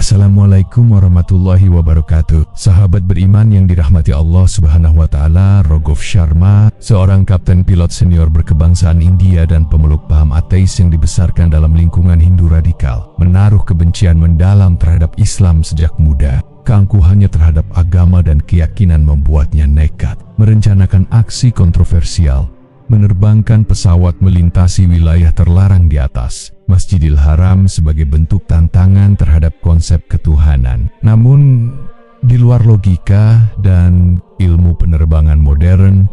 Assalamualaikum warahmatullahi wabarakatuh. Sahabat beriman yang dirahmati Allah Subhanahu wa Ta'ala, Raghav Sharma, seorang kapten pilot senior berkebangsaan India dan pemeluk paham ateis yang dibesarkan dalam lingkungan Hindu radikal, menaruh kebencian mendalam terhadap Islam sejak muda. Keangkuhannya terhadap agama dan keyakinan membuatnya nekat merencanakan aksi kontroversial, menerbangkan pesawat melintasi wilayah terlarang di atas Masjidil Haram sebagai bentuk tantangan terhadap konsep ketuhanan. Namun, di luar logika dan ilmu penerbangan modern,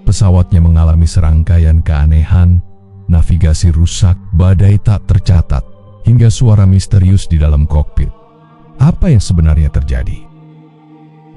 pesawatnya mengalami serangkaian keanehan, navigasi rusak, badai tak tercatat, hingga suara misterius di dalam kokpit. Apa yang sebenarnya terjadi?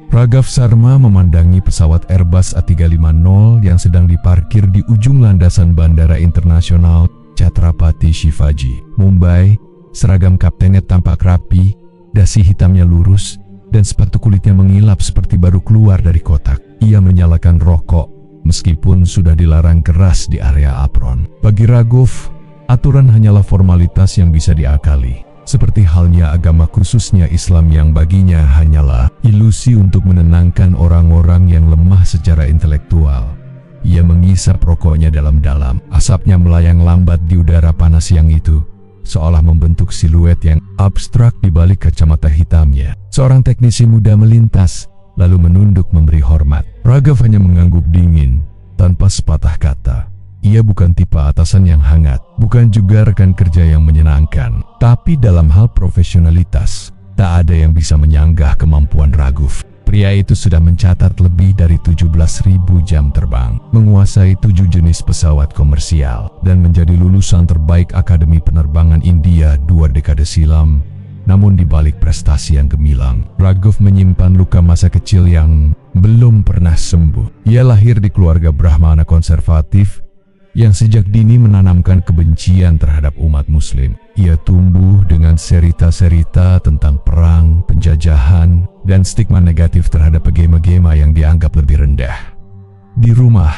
Raghav Sharma memandangi pesawat Airbus A350 yang sedang diparkir di ujung landasan Bandara Internasional Chhatrapati Shivaji, Mumbai. Seragam kaptennya tampak rapi, dasi hitamnya lurus, dan sepatu kulitnya mengilap seperti baru keluar dari kotak. Ia menyalakan rokok, meskipun sudah dilarang keras di area apron. Bagi Raghav, aturan hanyalah formalitas yang bisa diakali. Seperti halnya agama, khususnya Islam, yang baginya hanyalah ilusi untuk menenangkan orang-orang yang lemah secara intelektual. Ia mengisap rokoknya dalam-dalam. Asapnya melayang lambat di udara panas yang itu, seolah membentuk siluet yang abstrak di balik kacamata hitamnya. Seorang teknisi muda melintas, lalu menunduk memberi hormat. Raghav hanya mengangguk dingin, tanpa sepatah kata. Ia bukan tipe atasan yang hangat, bukan juga rekan kerja yang menyenangkan. Tapi dalam hal profesionalitas, tak ada yang bisa menyanggah kemampuan Raghav. Pria itu sudah mencatat lebih dari 17.000 jam terbang, menguasai 7 jenis pesawat komersial, dan menjadi lulusan terbaik Akademi Penerbangan India 2 dekade silam. Namun di balik prestasi yang gemilang, Raghav menyimpan luka masa kecil yang belum pernah sembuh. Ia lahir di keluarga Brahmana konservatif yang sejak dini menanamkan kebencian terhadap umat Muslim. Ia tumbuh dengan cerita-cerita tentang perang, penjajahan, dan stigma negatif terhadap agama-agama yang dianggap lebih rendah. Di rumah,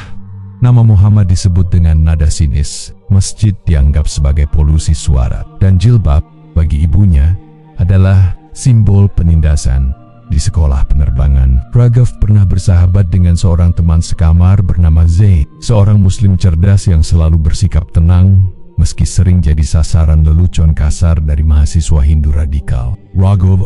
nama Muhammad disebut dengan nada sinis, masjid dianggap sebagai polusi suara, dan jilbab bagi ibunya adalah simbol penindasan. Di sekolah penerbangan, Raghav pernah bersahabat dengan seorang teman sekamar bernama Zain, seorang muslim cerdas yang selalu bersikap tenang, meski sering jadi sasaran lelucon kasar dari mahasiswa Hindu radikal. Raghav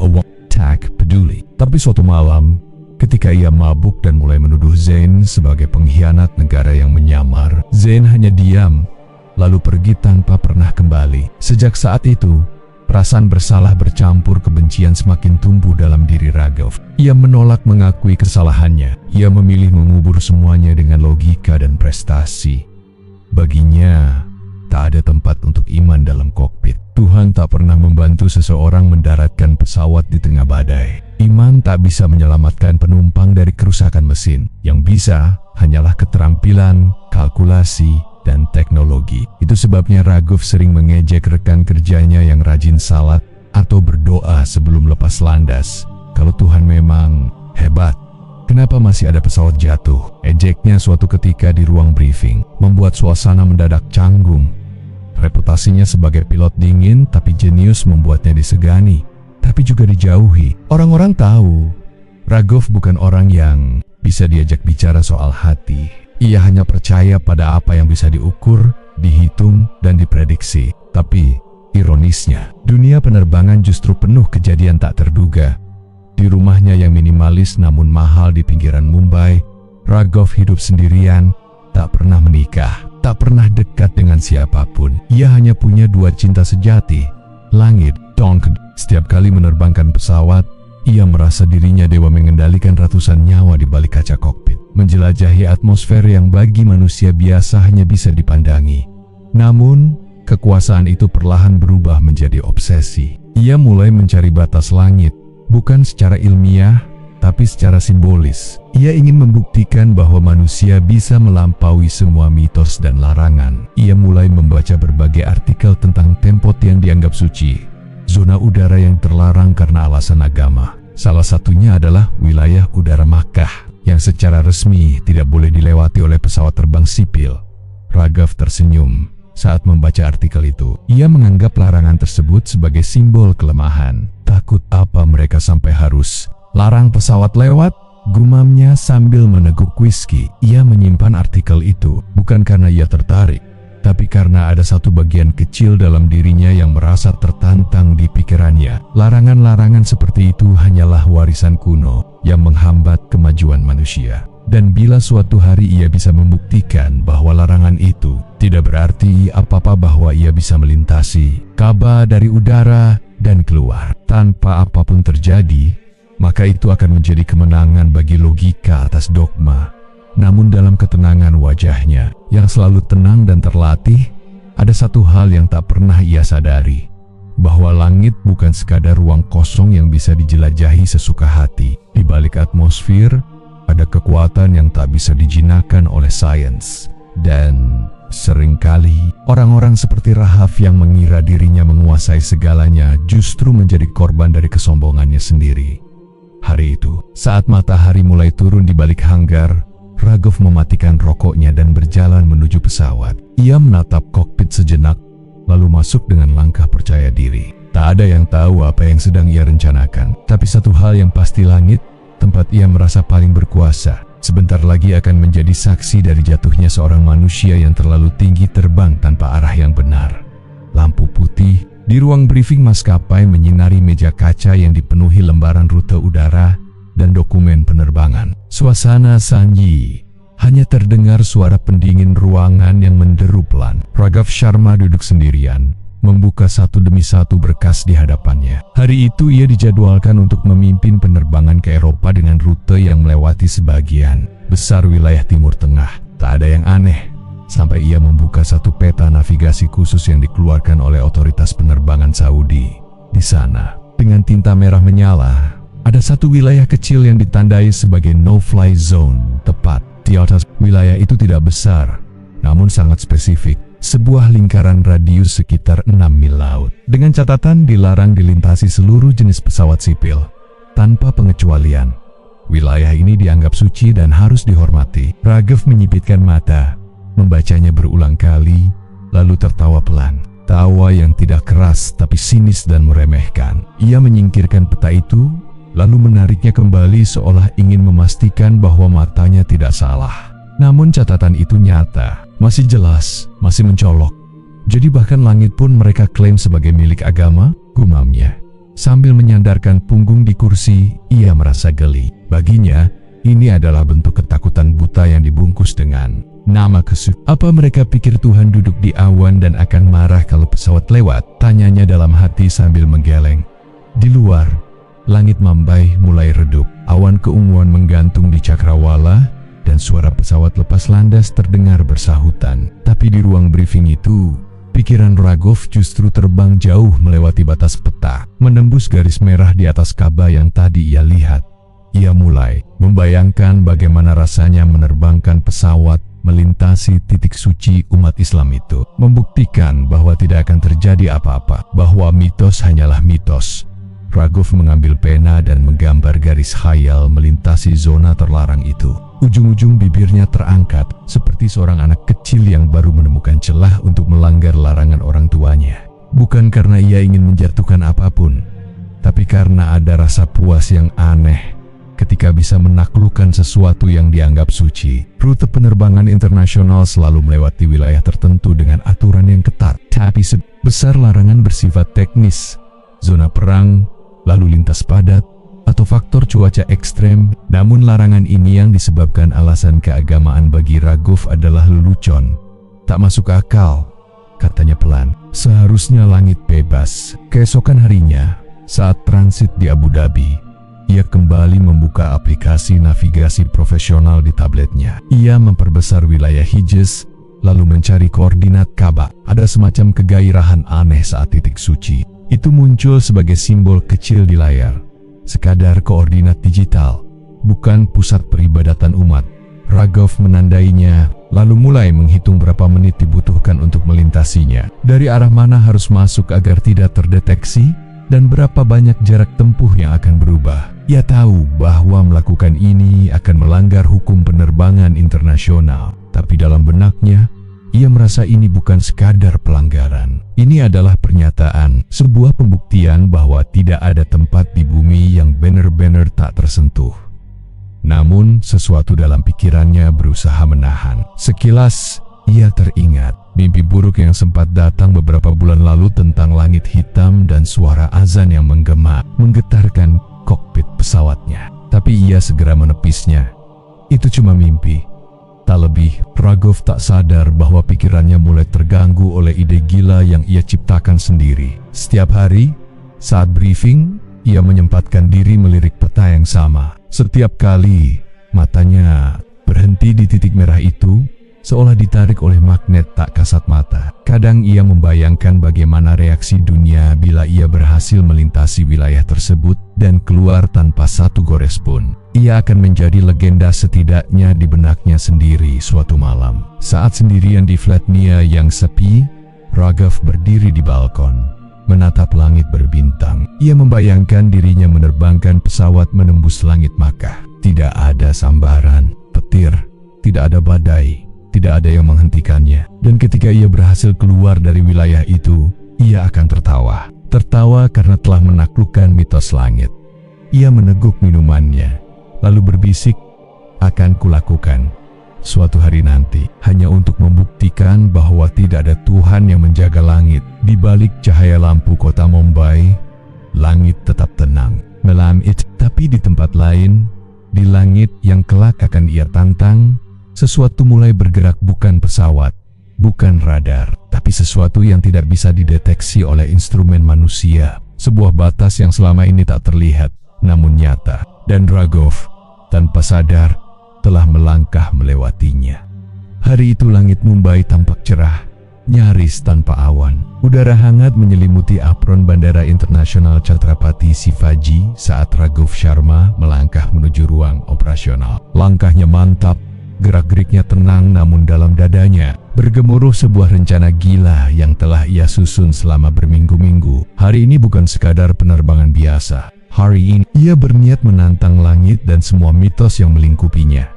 tak peduli. Tapi suatu malam, ketika ia mabuk dan mulai menuduh Zain sebagai pengkhianat negara yang menyamar, Zain hanya diam, lalu pergi tanpa pernah kembali. Sejak saat itu, perasaan bersalah bercampur kebencian semakin tumbuh dalam diri Raghav. Ia menolak mengakui kesalahannya. Ia memilih mengubur semuanya dengan logika dan prestasi. Baginya, tak ada tempat untuk iman dalam kokpit. Tuhan tak pernah membantu seseorang mendaratkan pesawat di tengah badai. Iman tak bisa menyelamatkan penumpang dari kerusakan mesin. Yang bisa hanyalah keterampilan, kalkulasi, dan teknologi. Itu sebabnya Raghav sering mengejek rekan kerjanya yang rajin salat atau berdoa sebelum lepas landas. Kalau Tuhan memang hebat, kenapa masih ada pesawat jatuh? Ejeknya suatu ketika di ruang briefing membuat suasana mendadak canggung. Reputasinya sebagai pilot dingin tapi jenius membuatnya disegani, tapi juga dijauhi. Orang-orang tahu Raghav bukan orang yang bisa diajak bicara soal hati. Ia hanya percaya pada apa yang bisa diukur, dihitung, dan diprediksi. Tapi, ironisnya, dunia penerbangan justru penuh kejadian tak terduga. Di rumahnya yang minimalis namun mahal di pinggiran Mumbai, Raghav hidup sendirian, tak pernah menikah, tak pernah dekat dengan siapapun. Ia hanya punya 2 cinta sejati, langit, Tonk. Setiap kali menerbangkan pesawat, ia merasa dirinya dewa mengendalikan ratusan nyawa di balik kaca kokpit, menjelajahi atmosfer yang bagi manusia biasa hanya bisa dipandangi. Namun, kekuasaan itu perlahan berubah menjadi obsesi. Ia mulai mencari batas langit, bukan secara ilmiah, tapi secara simbolis. Ia ingin membuktikan bahwa manusia bisa melampaui semua mitos dan larangan. Ia mulai membaca berbagai artikel tentang tempat yang dianggap suci, zona udara yang terlarang karena alasan agama. Salah satunya adalah wilayah udara Makkah, yang secara resmi tidak boleh dilewati oleh pesawat terbang sipil. Raghav tersenyum. Saat membaca artikel itu, ia menganggap larangan tersebut sebagai simbol kelemahan. Takut apa mereka sampai harus larang pesawat lewat? Gumamnya sambil meneguk whisky. Ia menyimpan artikel itu bukan karena ia tertarik, tapi karena ada satu bagian kecil dalam dirinya yang merasa tertantang di pikirannya. Larangan-larangan seperti itu hanyalah warisan kuno yang menghambat kemajuan manusia. Dan bila suatu hari ia bisa membuktikan bahwa larangan itu tidak berarti apa-apa, bahwa ia bisa melintasi Ka'bah dari udara dan keluar tanpa apapun terjadi, maka itu akan menjadi kemenangan bagi logika atas dogma. Namun dalam ketenangan wajahnya yang selalu tenang dan terlatih, ada satu hal yang tak pernah ia sadari, bahwa langit bukan sekadar ruang kosong yang bisa dijelajahi sesuka hati. Di balik atmosfer ada kekuatan yang tak bisa dijinakan oleh sains. Dan seringkali orang-orang seperti Rahaf yang mengira dirinya menguasai segalanya justru menjadi korban dari kesombongannya sendiri. Hari itu, saat matahari mulai turun di balik hanggar, Ragov mematikan rokoknya dan berjalan menuju pesawat. Ia menatap kokpit sejenak, lalu masuk dengan langkah percaya diri. Tak ada yang tahu apa yang sedang ia rencanakan, tapi satu hal yang pasti, langit, tempat ia merasa paling berkuasa, sebentar lagi akan menjadi saksi dari jatuhnya seorang manusia yang terlalu tinggi terbang tanpa arah yang benar. Lampu putih di ruang briefing maskapai menyinari meja kaca yang dipenuhi lembaran rute udara dan dokumen penerbangan. Suasana sunyi, hanya terdengar suara pendingin ruangan yang menderu pelan. Raghav Sharma duduk sendirian, membuka satu demi satu berkas di hadapannya. Hari itu ia dijadwalkan untuk memimpin penerbangan ke Eropa dengan rute yang melewati sebagian besar wilayah Timur Tengah. Tak ada yang aneh, sampai ia membuka satu peta navigasi khusus yang dikeluarkan oleh otoritas penerbangan Saudi. Di sana, dengan tinta merah menyala, ada satu wilayah kecil yang ditandai sebagai no-fly zone. Tepat di atas wilayah itu tidak besar, namun sangat spesifik. Sebuah lingkaran radius sekitar 6 mil laut, dengan catatan dilarang dilintasi seluruh jenis pesawat sipil, tanpa pengecualian. Wilayah ini dianggap suci dan harus dihormati. Raghav menyipitkan mata, membacanya berulang kali, lalu tertawa pelan. Tawa yang tidak keras tapi sinis dan meremehkan. Ia menyingkirkan peta itu, lalu menariknya kembali seolah ingin memastikan bahwa matanya tidak salah. Namun catatan itu nyata, masih jelas, masih mencolok. Jadi bahkan langit pun mereka klaim sebagai milik agama, gumamnya. Sambil menyandarkan punggung di kursi, ia merasa geli. Baginya, ini adalah bentuk ketakutan buta yang dibungkus dengan nama kesucian. Apa mereka pikir Tuhan duduk di awan dan akan marah kalau pesawat lewat? Tanyanya dalam hati sambil menggeleng. Di luar, langit Mumbai mulai redup. Awan keunguan menggantung di cakrawala, dan suara pesawat lepas landas terdengar bersahutan. Tapi di ruang briefing itu, pikiran Raghav justru terbang jauh melewati batas peta, menembus garis merah di atas Ka'bah yang tadi ia lihat. Ia mulai membayangkan bagaimana rasanya menerbangkan pesawat melintasi titik suci umat Islam itu, membuktikan bahwa tidak akan terjadi apa-apa, bahwa mitos hanyalah mitos. Raghav mengambil pena dan menggambar garis khayal melintasi zona terlarang itu. Ujung-ujung bibirnya terangkat seperti seorang anak kecil yang baru menemukan celah untuk melanggar larangan orang tuanya. Bukan karena ia ingin menjatuhkan apapun, tapi karena ada rasa puas yang aneh ketika bisa menaklukkan sesuatu yang dianggap suci. Rute penerbangan internasional selalu melewati wilayah tertentu dengan aturan yang ketat, tapi sebesar larangan bersifat teknis, zona perang, lalu lintas padat, atau faktor cuaca ekstrem. Namun larangan ini yang disebabkan alasan keagamaan bagi Raghav adalah lelucon, tak masuk akal. Katanya pelan, seharusnya langit bebas. Keesokan harinya, saat transit di Abu Dhabi, ia kembali membuka aplikasi navigasi profesional di tabletnya. Ia memperbesar wilayah Hijaz, lalu mencari koordinat Ka'bah. Ada semacam kegairahan aneh saat titik suci itu muncul sebagai simbol kecil di layar. Sekadar koordinat digital, bukan pusat peribadatan umat. Raghav menandainya, lalu mulai menghitung berapa menit dibutuhkan untuk melintasinya. Dari arah mana harus masuk agar tidak terdeteksi, dan berapa banyak jarak tempuh yang akan berubah. Ia tahu bahwa melakukan ini akan melanggar hukum penerbangan internasional, tapi dalam benaknya, Ia merasa ini bukan sekadar pelanggaran. Ini adalah pernyataan, sebuah pembuktian bahwa tidak ada tempat di bumi yang benar-benar tak tersentuh. Namun, sesuatu dalam pikirannya berusaha menahan. Sekilas, ia teringat mimpi buruk yang sempat datang beberapa bulan lalu tentang langit hitam dan suara azan yang menggema, menggetarkan kokpit pesawatnya. Tapi ia segera menepisnya. Itu cuma mimpi. Tak lebih, Ragov tak sadar bahwa pikirannya mulai terganggu oleh ide gila yang ia ciptakan sendiri. Setiap hari, saat briefing, ia menyempatkan diri melirik peta yang sama. Setiap kali, matanya berhenti di titik merah itu, seolah ditarik oleh magnet tak kasat mata. Kadang ia membayangkan bagaimana reaksi dunia bila ia berhasil melintasi wilayah tersebut dan keluar tanpa satu gores pun. Ia akan menjadi legenda setidaknya di benaknya sendiri suatu malam. Saat sendirian di flatnya yang sepi, Ragov berdiri di balkon, menatap langit berbintang. Ia membayangkan dirinya menerbangkan pesawat menembus langit Makkah. Tidak ada sambaran, petir, tidak ada badai. Tidak ada yang menghentikannya. Dan ketika ia berhasil keluar dari wilayah itu, ia akan tertawa. Tertawa karena telah menaklukkan mitos langit. Ia meneguk minumannya, lalu berbisik, "Akan kulakukan suatu hari nanti, hanya untuk membuktikan bahwa tidak ada Tuhan yang menjaga langit." Di balik cahaya lampu kota Mumbai, langit tetap tenang, melamit. Tapi di tempat lain, di langit yang kelak akan ia tantang, sesuatu mulai bergerak, bukan pesawat, bukan radar, tapi sesuatu yang tidak bisa dideteksi oleh instrumen manusia. Sebuah batas yang selama ini tak terlihat, namun nyata. Dan Ragov, tanpa sadar, telah melangkah melewatinya. Hari itu langit Mumbai tampak cerah, nyaris tanpa awan. Udara hangat menyelimuti apron Bandara Internasional Chhatrapati Shivaji saat Ragov Sharma melangkah menuju ruang operasional. Langkahnya mantap, gerak-geriknya tenang, namun dalam dadanya bergemuruh sebuah rencana gila yang telah ia susun selama berminggu-minggu. Hari ini bukan sekadar penerbangan biasa. Hari ini ia berniat menantang langit dan semua mitos yang melingkupinya.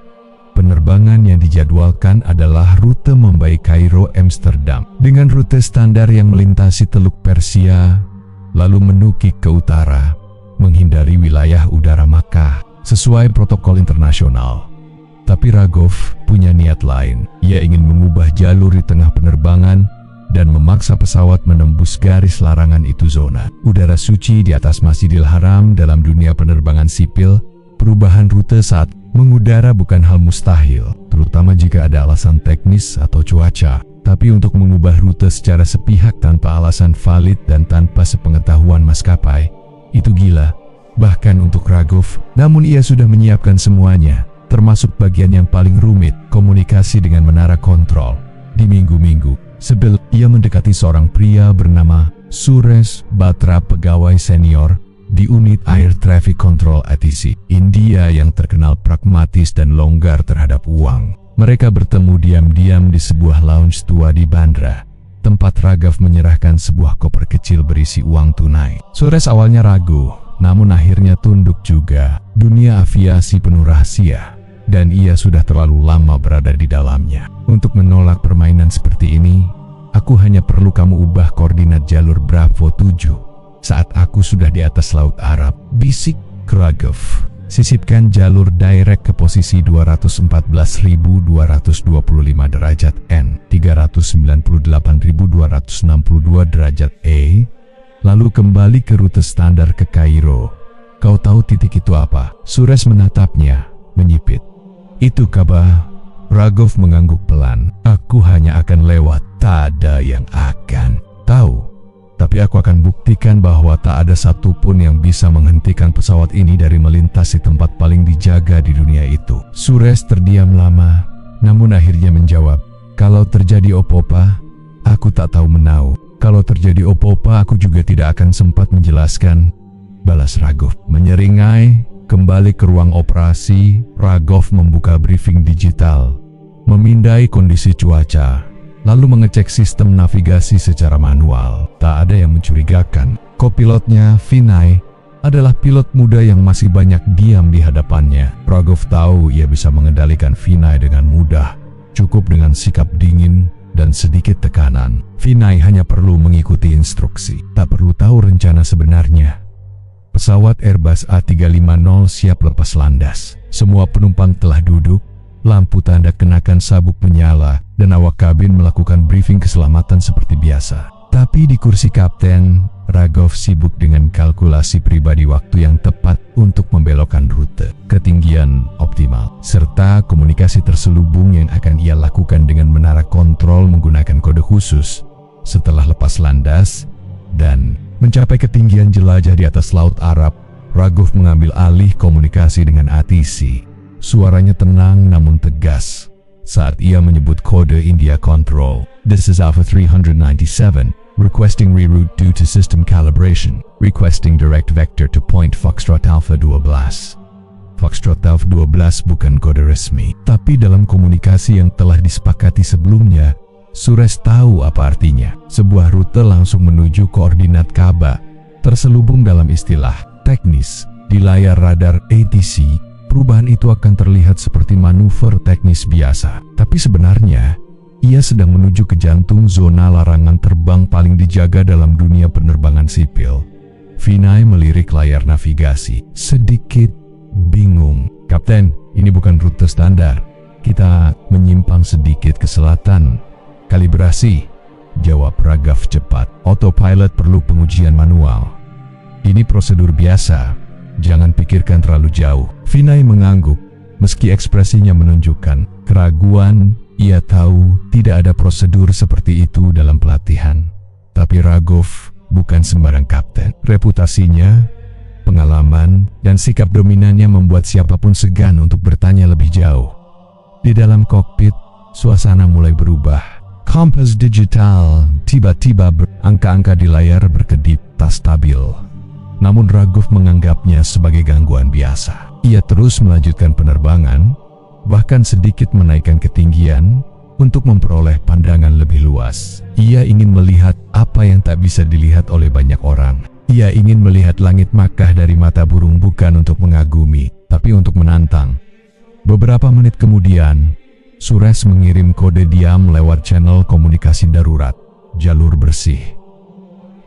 Penerbangan yang dijadwalkan adalah rute Mumbai-Kairo-Amsterdam dengan rute standar yang melintasi Teluk Persia, lalu menukik ke utara, menghindari wilayah udara Makkah sesuai protokol internasional. Tapi Ragov punya niat lain. Ia ingin mengubah jalur di tengah penerbangan dan memaksa pesawat menembus garis larangan itu. Zona udara suci di atas Masjidil Haram dalam dunia penerbangan sipil. Perubahan rute saat mengudara bukan hal mustahil, terutama jika ada alasan teknis atau cuaca. Tapi untuk mengubah rute secara sepihak tanpa alasan valid dan tanpa sepengetahuan maskapai, itu gila. Bahkan untuk Ragov, namun ia sudah menyiapkan semuanya, termasuk bagian yang paling rumit, komunikasi dengan menara kontrol. Di minggu-minggu sebelum ia mendekati seorang pria bernama Suresh Batra, pegawai senior di unit Air Traffic Control ATC India yang terkenal pragmatis dan longgar terhadap uang. Mereka bertemu diam-diam di sebuah lounge tua di bandara, tempat Ragov menyerahkan sebuah koper kecil berisi uang tunai. Suresh awalnya ragu, namun akhirnya tunduk juga. Dunia aviasi penuh rahasia, dan ia sudah terlalu lama berada di dalamnya. Untuk menolak permainan seperti ini, aku hanya perlu kamu ubah koordinat jalur Bravo 7 saat aku sudah di atas Laut Arab, bisik Ragov. Sisipkan jalur direct ke posisi 214.225 derajat N, 398.262 derajat E, lalu kembali ke rute standar ke Kairo. Kau tahu titik itu apa? Suresh menatapnya, menyipit. Itu Ka'bah. Ragov mengangguk pelan. Aku hanya akan lewat, tak ada yang akan tahu. Tapi aku akan buktikan bahwa tak ada satupun yang bisa menghentikan pesawat ini dari melintasi tempat paling dijaga di dunia itu. Suresh terdiam lama, namun akhirnya menjawab, "Kalau terjadi opo-opa, aku tak tahu menau. Kalau terjadi opo-opa, aku juga tidak akan sempat menjelaskan," balas Ragov. Menyeringai, kembali ke ruang operasi, Ragov membuka briefing digital, memindai kondisi cuaca, lalu mengecek sistem navigasi secara manual. Tak ada yang mencurigakan. Kopilotnya, Vinay, adalah pilot muda yang masih banyak diam di hadapannya. Ragov tahu ia bisa mengendalikan Vinay dengan mudah. Cukup dengan sikap dingin, dan sedikit tekanan. Vinay hanya perlu mengikuti instruksi, tak perlu tahu rencana sebenarnya. Pesawat Airbus A350 siap lepas landas. Semua penumpang telah duduk, lampu tanda kenakan sabuk menyala, dan awak kabin melakukan briefing keselamatan seperti biasa. Tapi di kursi kapten, Raghav sibuk dengan kalkulasi pribadi waktu yang tepat untuk membelokkan rute, ketinggian optimal, serta komunikasi terselubung yang akan ia lakukan dengan menara kontrol menggunakan kode khusus. Setelah lepas landas dan mencapai ketinggian jelajah di atas Laut Arab, Raghav mengambil alih komunikasi dengan ATC. Suaranya tenang namun tegas saat ia menyebut kode India Control. This is Alpha 397, requesting reroute due to system calibration, requesting direct vector to point Foxtrot Alpha 12. Foxtrot Alpha 12 bukan kode resmi, tapi dalam komunikasi yang telah disepakati sebelumnya, Suresh tahu apa artinya. Sebuah rute langsung menuju koordinat Ka'bah, terselubung dalam istilah teknis. Di layar radar ATC, perubahan itu akan terlihat seperti manuver teknis biasa. Tapi sebenarnya, ia sedang menuju ke jantung zona larangan terbang paling dijaga dalam dunia penerbangan sipil. Vinay melirik layar navigasi, sedikit bingung. "Kapten, ini bukan rute standar. Kita menyimpang sedikit ke selatan." "Kalibrasi," jawab Raghav cepat. "Autopilot perlu pengujian manual. Ini prosedur biasa. Jangan pikirkan terlalu jauh." Vinay mengangguk, meski ekspresinya menunjukkan keraguan. Ia tahu tidak ada prosedur seperti itu dalam pelatihan. Tapi Raghav bukan sembarang kapten. Reputasinya, pengalaman, dan sikap dominannya membuat siapapun segan untuk bertanya lebih jauh. Di dalam kokpit, suasana mulai berubah. Kompas digital tiba-tiba angka-angka di layar berkedip tak stabil. Namun Raghav menganggapnya sebagai gangguan biasa. Ia terus melanjutkan penerbangan, bahkan sedikit menaikkan ketinggian untuk memperoleh pandangan lebih luas. Ia ingin melihat apa yang tak bisa dilihat oleh banyak orang. Ia ingin melihat langit Makkah dari mata burung, bukan untuk mengagumi, tapi untuk menantang. Beberapa menit kemudian, Suresh mengirim kode diam lewat channel komunikasi darurat. "Jalur bersih.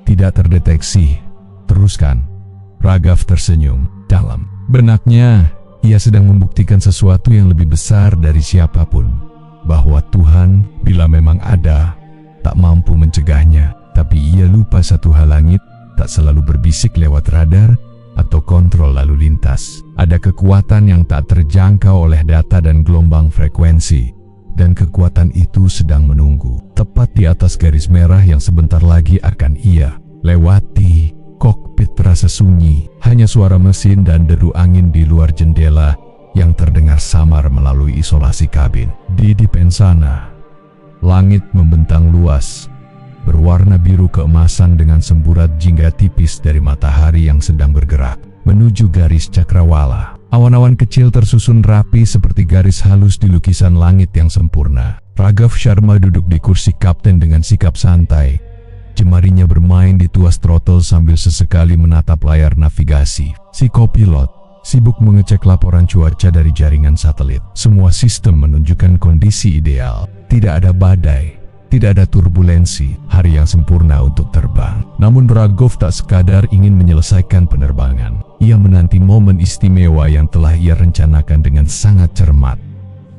Tidak terdeteksi. Teruskan." Raghav tersenyum dalam. Benaknya, ia sedang membuktikan sesuatu yang lebih besar dari siapapun, bahwa Tuhan, bila memang ada, tak mampu mencegahnya. Tapi ia lupa satu hal: langit tak selalu berbisik lewat radar atau kontrol lalu lintas. Ada kekuatan yang tak terjangkau oleh data dan gelombang frekuensi, dan kekuatan itu sedang menunggu tepat di atas garis merah yang sebentar lagi akan ia lewati. Kokpit terasa sunyi, hanya suara mesin dan deru angin di luar jendela yang terdengar samar melalui isolasi kabin. Di depan sana, langit membentang luas, berwarna biru keemasan dengan semburat jingga tipis dari matahari yang sedang bergerak menuju garis cakrawala. Awan-awan kecil tersusun rapi seperti garis halus di lukisan langit yang sempurna. Raghav Sharma duduk di kursi kapten dengan sikap santai. Jemarinya bermain di tuas throttle sambil sesekali menatap layar navigasi. Si kopilot sibuk mengecek laporan cuaca dari jaringan satelit. Semua sistem menunjukkan kondisi ideal. Tidak ada badai, tidak ada turbulensi, hari yang sempurna untuk terbang. Namun Raghav tak sekadar ingin menyelesaikan penerbangan. Ia menanti momen istimewa yang telah ia rencanakan dengan sangat cermat.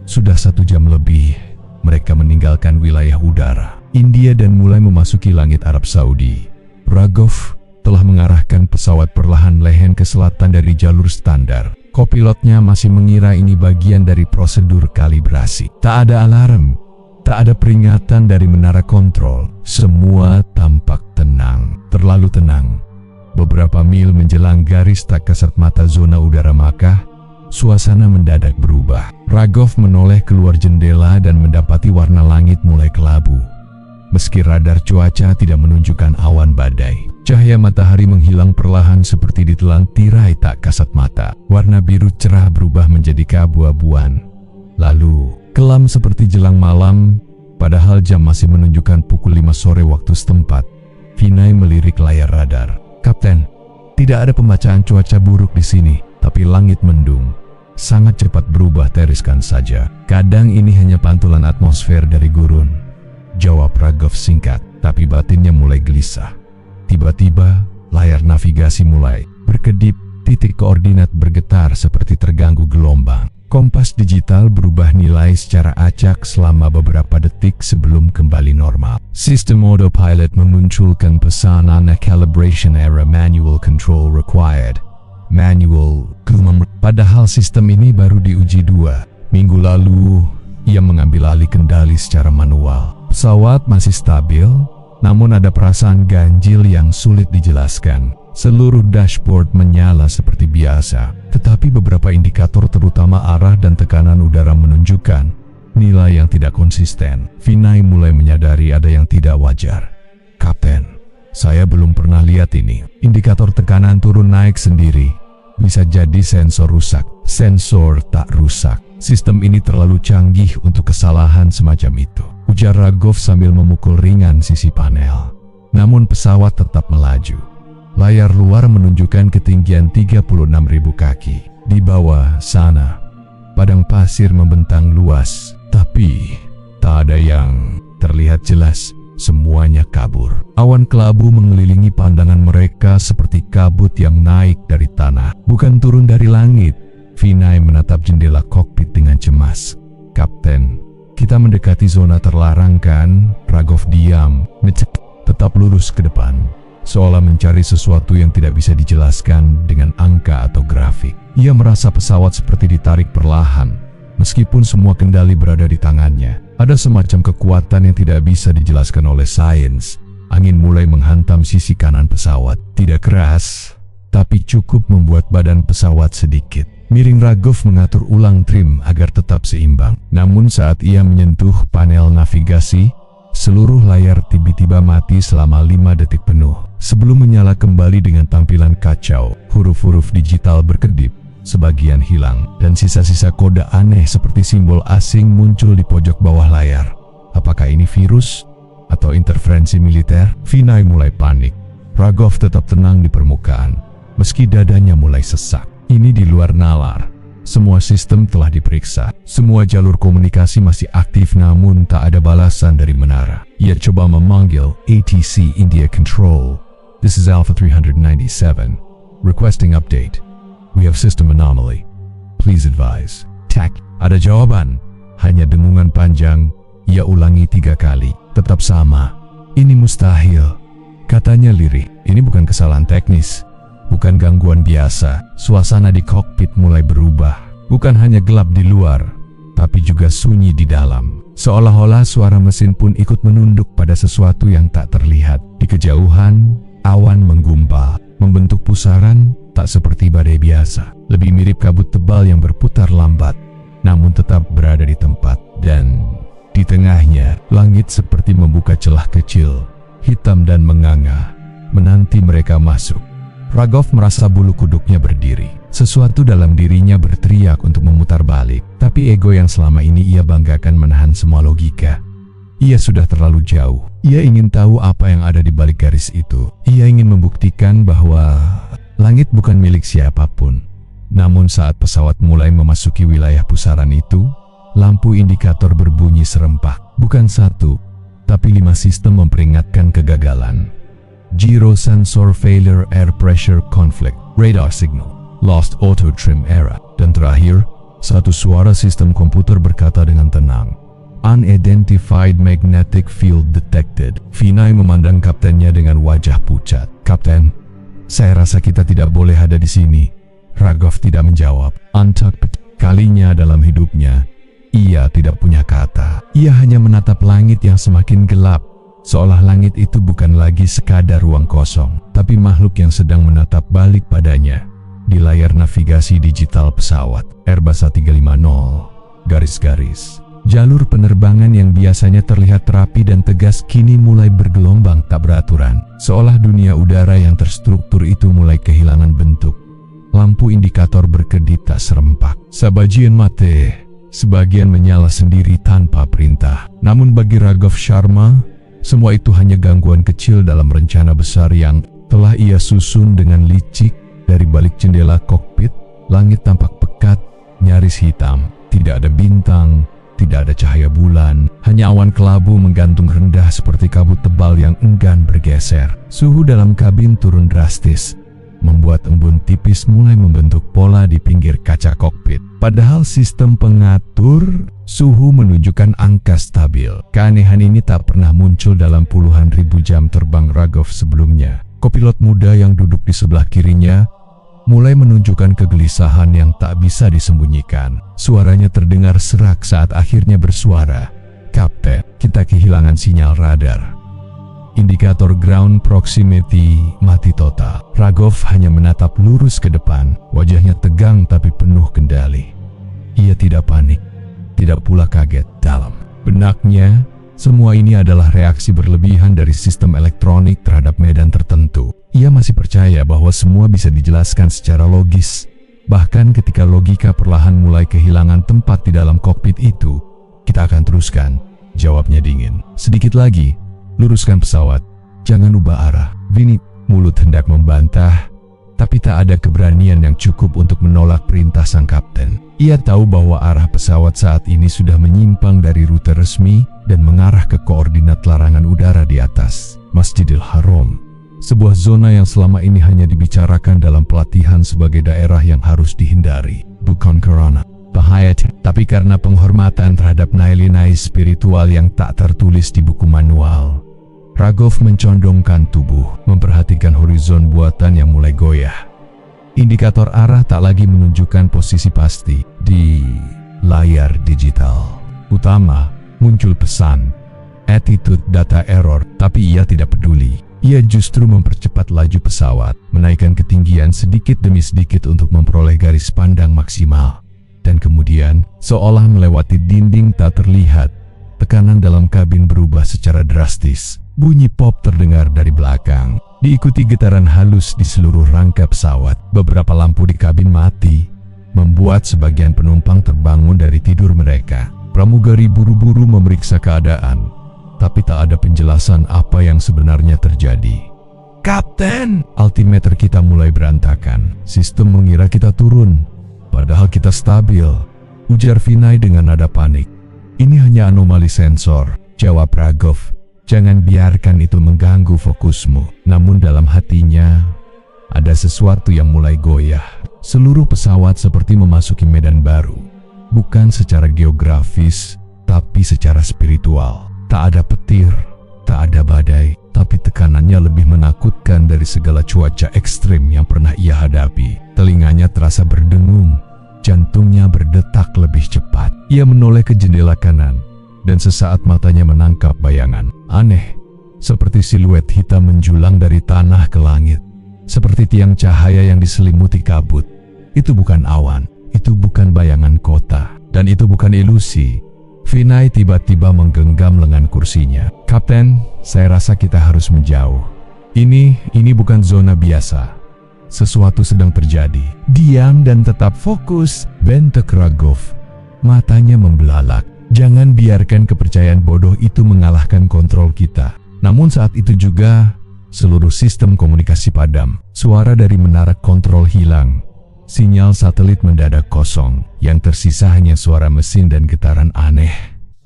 Sudah 1 jam lebih, mereka meninggalkan wilayah udara India dan mulai memasuki langit Arab Saudi. Raghav telah mengarahkan pesawat perlahan lehen ke selatan dari jalur standar. Kopilotnya masih mengira ini bagian dari prosedur kalibrasi. Tak ada alarm, tak ada peringatan dari menara kontrol. Semua tampak tenang, terlalu tenang. Beberapa mil menjelang garis tak kasat mata zona udara Makkah, suasana mendadak berubah. Raghav menoleh keluar jendela dan mendapati warna langit mulai kelabu. Meski radar cuaca tidak menunjukkan awan badai, cahaya matahari menghilang perlahan seperti ditelan tirai tak kasat mata. Warna biru cerah berubah menjadi keabu-abuan, lalu kelam seperti jelang malam, padahal jam masih menunjukkan pukul 5 sore waktu setempat. Vinay melirik layar radar. "Kapten, tidak ada pembacaan cuaca buruk di sini, tapi langit mendung. Sangat cepat berubah, teriskan saja. Kadang ini hanya pantulan atmosfer dari gurun." Jawab Ragov singkat, tapi batinnya mulai gelisah. Tiba-tiba, layar navigasi mulai berkedip, titik koordinat bergetar seperti terganggu gelombang. Kompas digital berubah nilai secara acak selama beberapa detik sebelum kembali normal. Sistem autopilot memunculkan pesanan calibration error, manual control required. Padahal sistem ini baru diuji 2 minggu lalu. Ia mengambil alih kendali secara manual. Pesawat masih stabil, namun ada perasaan ganjil yang sulit dijelaskan. Seluruh dashboard menyala seperti biasa, tetapi beberapa indikator terutama arah dan tekanan udara menunjukkan nilai yang tidak konsisten. Vinay mulai menyadari ada yang tidak wajar. Kapten, saya belum pernah lihat ini. Indikator tekanan turun naik sendiri. Bisa jadi sensor rusak. Sensor tak rusak. Sistem ini terlalu canggih untuk kesalahan semacam itu, ujar Ragov sambil memukul ringan sisi panel. Namun pesawat tetap melaju. Layar luar menunjukkan ketinggian 36.000 kaki. Di bawah sana, padang pasir membentang luas, tapi tak ada yang terlihat jelas. Semuanya kabur. Awan kelabu mengelilingi pandangan mereka seperti kabut yang naik dari tanah, bukan turun dari langit. Vinay menatap jendela kokpit dengan cemas. Kapten, kita mendekati zona terlarang kan? Ragov diam, tetap lurus ke depan, seolah mencari sesuatu yang tidak bisa dijelaskan dengan angka atau grafik. Ia merasa pesawat seperti ditarik perlahan, meskipun semua kendali berada di tangannya. Ada semacam kekuatan yang tidak bisa dijelaskan oleh sains. Angin mulai menghantam sisi kanan pesawat. Tidak keras, tapi cukup membuat badan pesawat sedikit miring. Ragov mengatur ulang trim agar tetap seimbang. Namun saat ia menyentuh panel navigasi, seluruh layar tiba-tiba mati selama 5 detik penuh. Sebelum menyala kembali dengan tampilan kacau, huruf-huruf digital berkedip, sebagian hilang, dan sisa-sisa kode aneh seperti simbol asing muncul di pojok bawah layar. Apakah ini virus atau interferensi militer? Vinay mulai panik. Ragov tetap tenang di permukaan, meski dadanya mulai sesak. Ini di luar nalar. Semua sistem telah diperiksa. Semua jalur komunikasi masih aktif, namun tak ada balasan dari menara. Ia coba memanggil ATC India Control. This is Alpha 397. Requesting update. We have system anomaly. Please advise. Tak ada jawaban. Hanya dengungan panjang. Ia ulangi 3 kali. Tetap sama. Ini mustahil, katanya lirih. Ini bukan kesalahan teknis, bukan gangguan biasa. Suasana di kokpit mulai berubah. Bukan hanya gelap di luar, tapi juga sunyi di dalam. Seolah-olah suara mesin pun ikut menunduk pada sesuatu yang tak terlihat. Di kejauhan, awan menggumpal, membentuk pusaran. Tak seperti badai biasa, lebih mirip kabut tebal yang berputar lambat, namun tetap berada di tempat. Dan di tengahnya, langit seperti membuka celah kecil, hitam dan menganga, menanti mereka masuk. Ragov merasa bulu kuduknya berdiri. Sesuatu dalam dirinya berteriak untuk memutar balik, tapi ego yang selama ini ia banggakan menahan semua logika. Ia sudah terlalu jauh. Ia ingin tahu apa yang ada di balik garis itu. Ia ingin membuktikan bahwa langit bukan milik siapapun. Namun saat pesawat mulai memasuki wilayah pusaran itu, lampu indikator berbunyi serempak. Bukan 1, tapi 5 sistem memperingatkan kegagalan. Gyro sensor failure, air pressure conflict, radar signal, lost auto trim error. Dan terakhir, satu suara sistem komputer berkata dengan tenang, unidentified magnetic field detected. Vinay memandang kaptennya dengan wajah pucat. Kapten, saya rasa kita tidak boleh ada di sini. Ragov tidak menjawab. Untuk kalinya dalam hidupnya, ia tidak punya kata. Ia hanya menatap langit yang semakin gelap, seolah langit itu bukan lagi sekadar ruang kosong, tapi makhluk yang sedang menatap balik padanya. Di layar navigasi digital pesawat, Airbus A350, garis-garis. Jalur penerbangan yang biasanya terlihat rapi dan tegas kini mulai bergelombang tak beraturan. Seolah dunia udara yang terstruktur itu mulai kehilangan bentuk. Lampu indikator berkedip tak serempak. Sebagian mati, sebagian menyala sendiri tanpa perintah. Namun bagi Ragov Sharma, semua itu hanya gangguan kecil dalam rencana besar yang telah ia susun dengan licik. Dari balik jendela kokpit, langit tampak pekat, nyaris hitam. Tidak ada bintang, Tidak ada cahaya bulan, hanya awan kelabu menggantung rendah seperti kabut tebal yang enggan bergeser. Suhu dalam kabin turun drastis, membuat embun tipis mulai membentuk pola di pinggir kaca kokpit. Padahal sistem pengatur suhu menunjukkan angka stabil. Keanehan ini tak pernah muncul dalam puluhan ribu jam terbang Rogov sebelumnya. Kopilot muda yang duduk di sebelah kirinya mulai menunjukkan kegelisahan yang tak bisa disembunyikan. Suaranya terdengar serak saat akhirnya bersuara, "Kapten, kita kehilangan sinyal radar. Indikator ground proximity mati total." Rogov hanya menatap lurus ke depan, wajahnya tegang tapi penuh kendali. Ia tidak panik, tidak pula kaget. Dalam benaknya, semua ini adalah reaksi berlebihan dari sistem elektronik terhadap medan tertentu. Ia masih percaya bahwa semua bisa dijelaskan secara logis. Bahkan ketika logika perlahan mulai kehilangan tempat di dalam kokpit itu, "Kita akan teruskan," jawabnya dingin. "Sedikit lagi, luruskan pesawat. Jangan ubah arah." Vinny mulut hendak membantah, tapi tak ada keberanian yang cukup untuk menolak perintah sang kapten. Ia tahu bahwa arah pesawat saat ini sudah menyimpang dari rute resmi dan mengarah ke koordinat larangan udara di atas Masjidil Haram. Sebuah zona yang selama ini hanya dibicarakan dalam pelatihan sebagai daerah yang harus dihindari. Bukan karena bahaya, tapi karena penghormatan terhadap nilai-nilai spiritual yang tak tertulis di buku manual. Rogov mencondongkan tubuh, memperhatikan horizon buatan yang mulai goyah. Indikator arah tak lagi menunjukkan posisi pasti. Di layar digital utama muncul pesan, "Attitude data error," tapi ia tidak peduli. Ia justru mempercepat laju pesawat, menaikkan ketinggian sedikit demi sedikit untuk memperoleh garis pandang maksimal. Dan kemudian, seolah melewati dinding tak terlihat, tekanan dalam kabin berubah secara drastis. Bunyi pop terdengar dari belakang, diikuti getaran halus di seluruh rangka pesawat. Beberapa lampu di kabin mati, membuat sebagian penumpang terbangun dari tidur mereka. Pramugari buru-buru memeriksa keadaan, tapi tak ada penjelasan apa yang sebenarnya terjadi. "Kapten, altimeter kita mulai berantakan. Sistem mengira kita turun, padahal kita stabil," ujar Vinay dengan nada panik. "Ini hanya anomali sensor," jawab Rogov. "Jangan biarkan itu mengganggu fokusmu." Namun dalam hatinya, ada sesuatu yang mulai goyah. Seluruh pesawat seperti memasuki medan baru. Bukan secara geografis, tapi secara spiritual. Tak ada petir, tak ada badai, tapi tekanannya lebih menakutkan dari segala cuaca ekstrim yang pernah ia hadapi. Telinganya terasa berdengung, jantungnya berdetak lebih cepat. Ia menoleh ke jendela kanan, dan sesaat matanya menangkap bayangan aneh, seperti siluet hitam menjulang dari tanah ke langit, seperti tiang cahaya yang diselimuti kabut. Itu bukan awan, itu bukan bayangan kota, dan itu bukan ilusi. Vinay tiba-tiba menggenggam lengan kursinya. "Kapten, saya rasa kita harus menjauh. Ini bukan zona biasa. Sesuatu sedang terjadi." "Diam dan tetap fokus," bentak Rogov. Matanya membelalak. "Jangan biarkan kepercayaan bodoh itu mengalahkan kontrol kita." Namun saat itu juga, seluruh sistem komunikasi padam. Suara dari menara kontrol hilang. Sinyal satelit mendadak kosong. Yang tersisa hanya suara mesin dan getaran aneh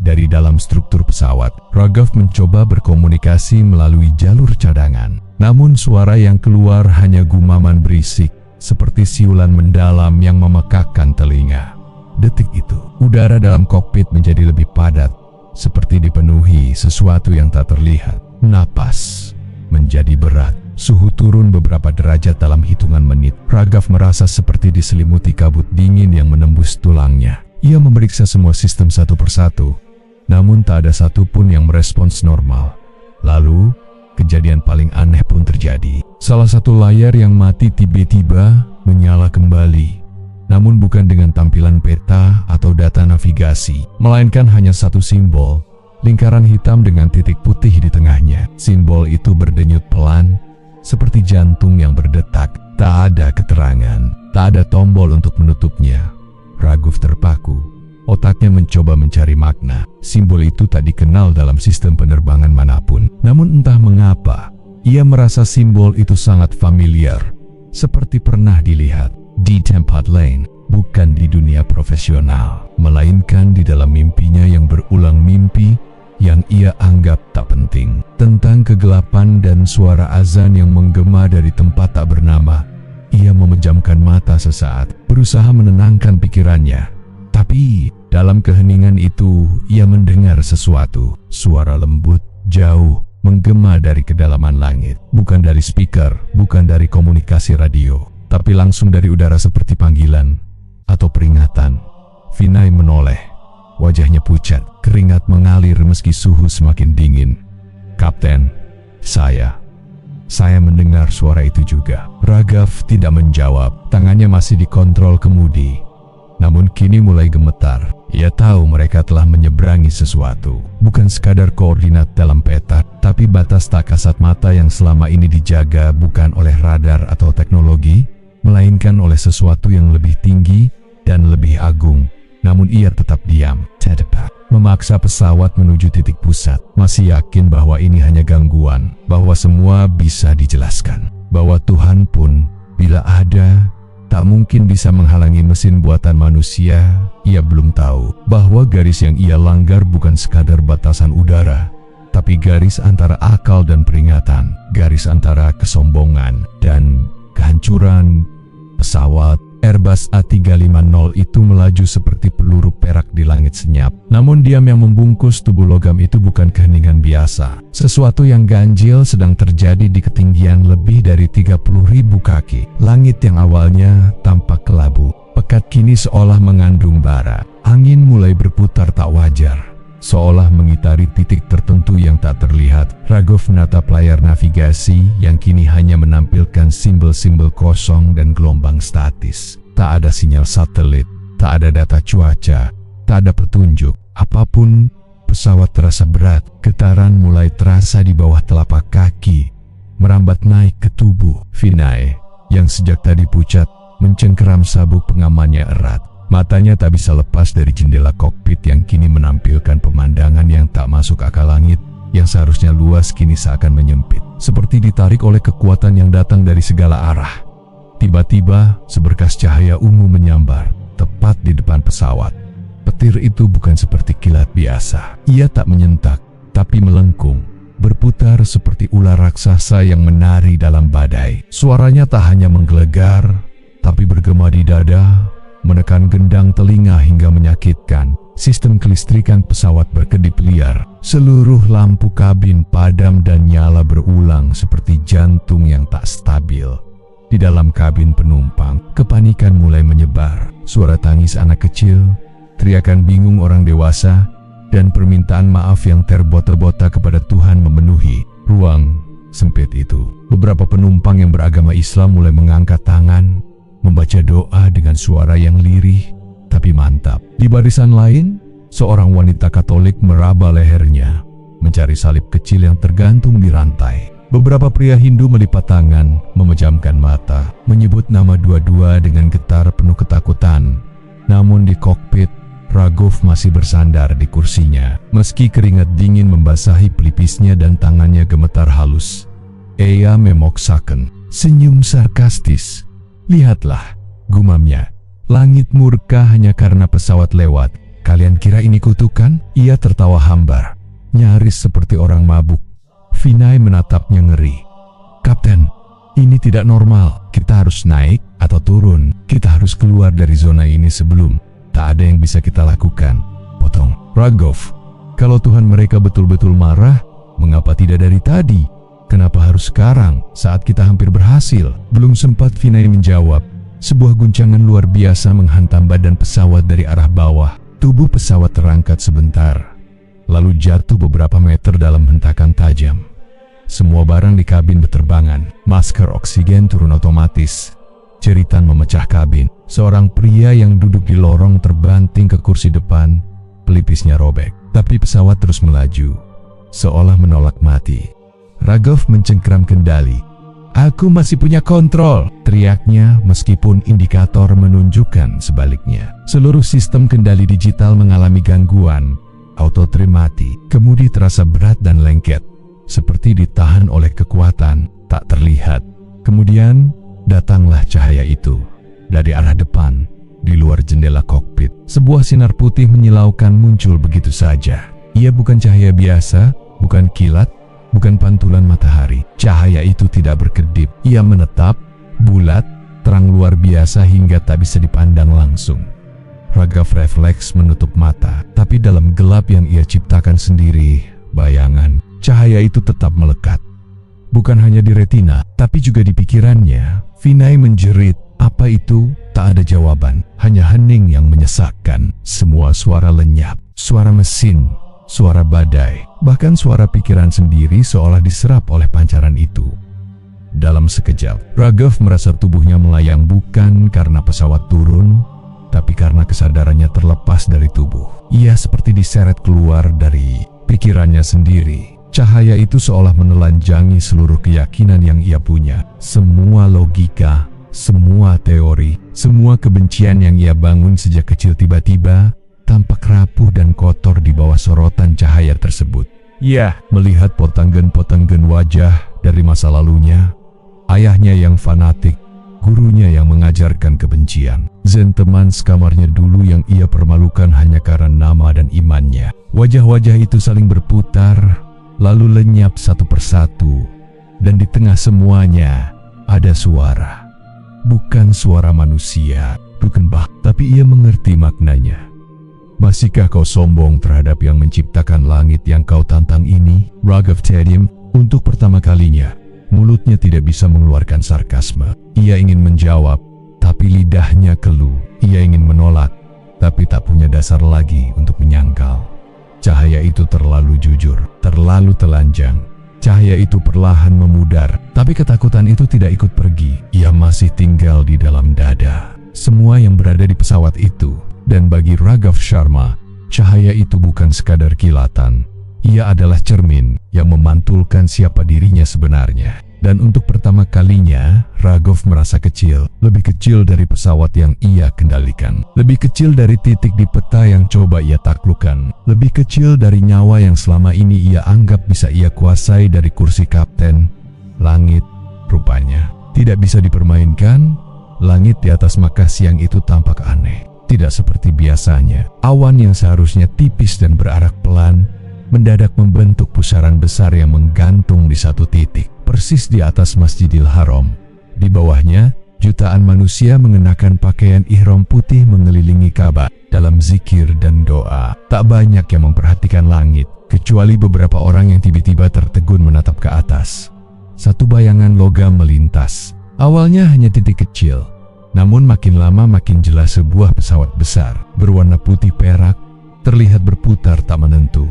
dari dalam struktur pesawat. Rogov mencoba berkomunikasi melalui jalur cadangan. Namun suara yang keluar hanya gumaman berisik, seperti siulan mendalam yang memekakkan telinga. Detik itu, udara dalam kokpit menjadi lebih padat, seperti dipenuhi sesuatu yang tak terlihat. Napas menjadi berat. Suhu turun beberapa derajat dalam hitungan menit. Rogov merasa seperti diselimuti kabut dingin yang menembus tulangnya. Ia memeriksa semua sistem satu persatu, namun tak ada satupun yang merespons normal. Lalu, kejadian paling aneh pun terjadi. Salah satu layar yang mati tiba-tiba menyala kembali. Namun bukan dengan tampilan peta atau data navigasi, melainkan hanya satu simbol, lingkaran hitam dengan titik putih di tengahnya. Simbol itu berdenyut pelan, seperti jantung yang berdetak. Tak ada keterangan, tak ada tombol untuk menutupnya. Rogov terpaku. Otaknya mencoba mencari makna. Simbol itu tak dikenal dalam sistem penerbangan manapun. Namun entah mengapa, ia merasa simbol itu sangat familiar, seperti pernah dilihat di tempat lain. bukan di dunia profesional, melainkan di dalam mimpinya yang berulang mimpi yang ia anggap tak penting. Tentang kegelapan dan suara azan yang menggema dari tempat tak bernama, ia memejamkan mata sesaat, berusaha menenangkan pikirannya. Tapi dalam keheningan itu, ia mendengar sesuatu. Suara lembut, jauh, menggema dari kedalaman langit. Bukan dari speaker, bukan dari komunikasi radio, tapi langsung dari udara seperti panggilan atau peringatan. Vinay menoleh. Wajahnya pucat, keringat mengalir meski suhu semakin dingin. "Kapten, saya mendengar suara itu juga." Raghav tidak menjawab, tangannya masih dikontrol kemudi. Namun kini mulai gemetar. Ia tahu mereka telah menyeberangi sesuatu. Bukan sekadar koordinat dalam peta, tapi batas tak kasat mata yang selama ini dijaga bukan oleh radar atau teknologi, melainkan oleh sesuatu yang lebih tinggi dan lebih agung. Namun ia tetap diam, memaksa pesawat menuju titik pusat, masih yakin bahwa ini hanya gangguan, bahwa semua bisa dijelaskan, bahwa Tuhan pun bila ada, tak mungkin bisa menghalangi mesin buatan manusia. Ia belum tahu bahwa garis yang ia langgar bukan sekadar batasan udara, tapi garis antara akal dan peringatan, garis antara kesombongan dan kehancuran. Pesawat Airbus A350 itu melaju seperti peluru perak di langit senyap. Namun diam yang membungkus tubuh logam itu bukan keheningan biasa. Sesuatu yang ganjil sedang terjadi di ketinggian lebih dari 30.000 kaki. Langit yang awalnya tampak kelabu, pekat kini seolah mengandung bara. Angin mulai berputar tak wajar, seolah mengitari titik tertentu yang tak terlihat. Raghav menatap layar navigasi yang kini hanya menampilkan simbol-simbol kosong dan gelombang statis. Tak ada sinyal satelit, tak ada data cuaca, tak ada petunjuk apapun. Pesawat terasa berat, getaran mulai terasa di bawah telapak kaki, merambat naik ke tubuh. Vinay, yang sejak tadi pucat, mencengkeram sabuk pengamannya erat. Matanya tak bisa lepas dari jendela kokpit yang kini menampilkan pemandangan yang tak masuk akal. Langit yang seharusnya luas kini seakan menyempit, seperti ditarik oleh kekuatan yang datang dari segala arah. Tiba-tiba, seberkas cahaya ungu menyambar tepat di depan pesawat. Petir itu bukan seperti kilat biasa. Ia tak menyentak, tapi melengkung, berputar seperti ular raksasa yang menari dalam badai. Suaranya tak hanya menggelegar, tapi bergema di dada, menekan gendang telinga hingga menyakitkan. Sistem kelistrikan pesawat berkedip liar. Seluruh lampu kabin padam dan nyala berulang seperti jantung yang tak stabil. Di dalam kabin penumpang, kepanikan mulai menyebar. Suara tangis anak kecil, teriakan bingung orang dewasa, dan permintaan maaf yang terbota-bota kepada Tuhan memenuhi ruang sempit itu. Beberapa penumpang yang beragama Islam mulai mengangkat tangan, membaca doa dengan suara yang lirih tapi mantap. Di barisan lain, seorang wanita Katolik meraba lehernya, mencari salib kecil yang tergantung di rantai. Beberapa pria Hindu melipat tangan, memejamkan mata, menyebut nama dua-dua dengan getar penuh ketakutan. Namun di kokpit, Raghav masih bersandar di kursinya, meski keringat dingin membasahi pelipisnya dan tangannya gemetar halus. Ia memaksakan senyum sarkastis. "Lihatlah," gumamnya. "Langit murka hanya karena pesawat lewat. Kalian kira ini kutukan?" Ia tertawa hambar, nyaris seperti orang mabuk. Vinay menatapnya ngeri. "Kapten, ini tidak normal. Kita harus naik atau turun. Kita harus keluar dari zona ini sebelum tak ada yang bisa kita lakukan." Potong Raghav. "Kalau Tuhan mereka betul-betul marah, mengapa tidak dari tadi? Kenapa harus sekarang, saat kita hampir berhasil?" Belum sempat Vinay menjawab, sebuah guncangan luar biasa menghantam badan pesawat dari arah bawah. Tubuh pesawat terangkat sebentar, lalu jatuh beberapa meter dalam hentakan tajam. Semua barang di kabin berterbangan. Masker oksigen turun otomatis. Jeritan memecah kabin. Seorang pria yang duduk di lorong terbanting ke kursi depan, pelipisnya robek. Tapi pesawat terus melaju, seolah menolak mati. Raghav mencengkeram kendali. "Aku masih punya kontrol," teriaknya meskipun indikator menunjukkan sebaliknya. Seluruh sistem kendali digital mengalami gangguan. Auto trim mati. Kemudi terasa berat dan lengket, seperti ditahan oleh kekuatan tak terlihat. Kemudian datanglah cahaya itu. Dari arah depan, di luar jendela kokpit. Sebuah sinar putih menyilaukan muncul begitu saja. Ia bukan cahaya biasa, bukan kilat, bukan pantulan matahari. Cahaya itu tidak berkedip. Ia menetap, bulat, terang luar biasa hingga tak bisa dipandang langsung. Raghav refleks menutup mata, tapi dalam gelap yang ia ciptakan sendiri, bayangan cahaya itu tetap melekat. Bukan hanya di retina, tapi juga di pikirannya. Vinay menjerit, apa itu? Tak ada jawaban, hanya hening yang menyesakkan. Semua suara lenyap, suara mesin, suara badai, bahkan suara pikiran sendiri seolah diserap oleh pancaran itu. Dalam sekejap, Raghav merasa tubuhnya melayang bukan karena pesawat turun, tapi karena kesadarannya terlepas dari tubuh. Ia seperti diseret keluar dari pikirannya sendiri. Cahaya itu seolah menelanjangi seluruh keyakinan yang ia punya. Semua logika, semua teori, semua kebencian yang ia bangun sejak kecil tiba-tiba tampak rapuh dan kotor di bawah sorotan cahaya tersebut. Ya, melihat potenggen-potenggen wajah dari masa lalunya, ayahnya yang fanatik, gurunya yang mengajarkan kebencian, Zen teman sekamarnya dulu yang ia permalukan hanya karena nama dan imannya. Wajah-wajah itu saling berputar, lalu lenyap satu persatu, dan di tengah semuanya ada suara. Bukan suara manusia, bukan tapi ia mengerti maknanya. Masihkah kau sombong terhadap yang menciptakan langit yang kau tantang ini? Raghav terdiam. Untuk pertama kalinya, mulutnya tidak bisa mengeluarkan sarkasme. Ia ingin menjawab, tapi lidahnya keluh. Ia ingin menolak, tapi tak punya dasar lagi untuk menyangkal. Cahaya itu terlalu jujur, terlalu telanjang. Cahaya itu perlahan memudar, tapi ketakutan itu tidak ikut pergi. Ia masih tinggal di dalam dada semua yang berada di pesawat itu. Dan bagi Raghav Sharma, cahaya itu bukan sekadar kilatan. Ia adalah cermin yang memantulkan siapa dirinya sebenarnya. Dan untuk pertama kalinya, Raghav merasa kecil, lebih kecil dari pesawat yang ia kendalikan, lebih kecil dari titik di peta yang coba ia taklukkan, lebih kecil dari nyawa yang selama ini ia anggap bisa ia kuasai dari kursi kapten. Langit, rupanya, tidak bisa dipermainkan. Langit di atas Makkah siang itu tampak aneh, tidak seperti biasanya. Awan yang seharusnya tipis dan berarak pelan, mendadak membentuk pusaran besar yang menggantung di satu titik, persis di atas Masjidil Haram. Di bawahnya, jutaan manusia mengenakan pakaian ihram putih mengelilingi Ka'bah dalam zikir dan doa. Tak banyak yang memperhatikan langit, kecuali beberapa orang yang tiba-tiba tertegun menatap ke atas. Satu bayangan logam melintas. Awalnya hanya titik kecil, namun makin lama makin jelas sebuah pesawat besar, berwarna putih perak, terlihat berputar tak menentu.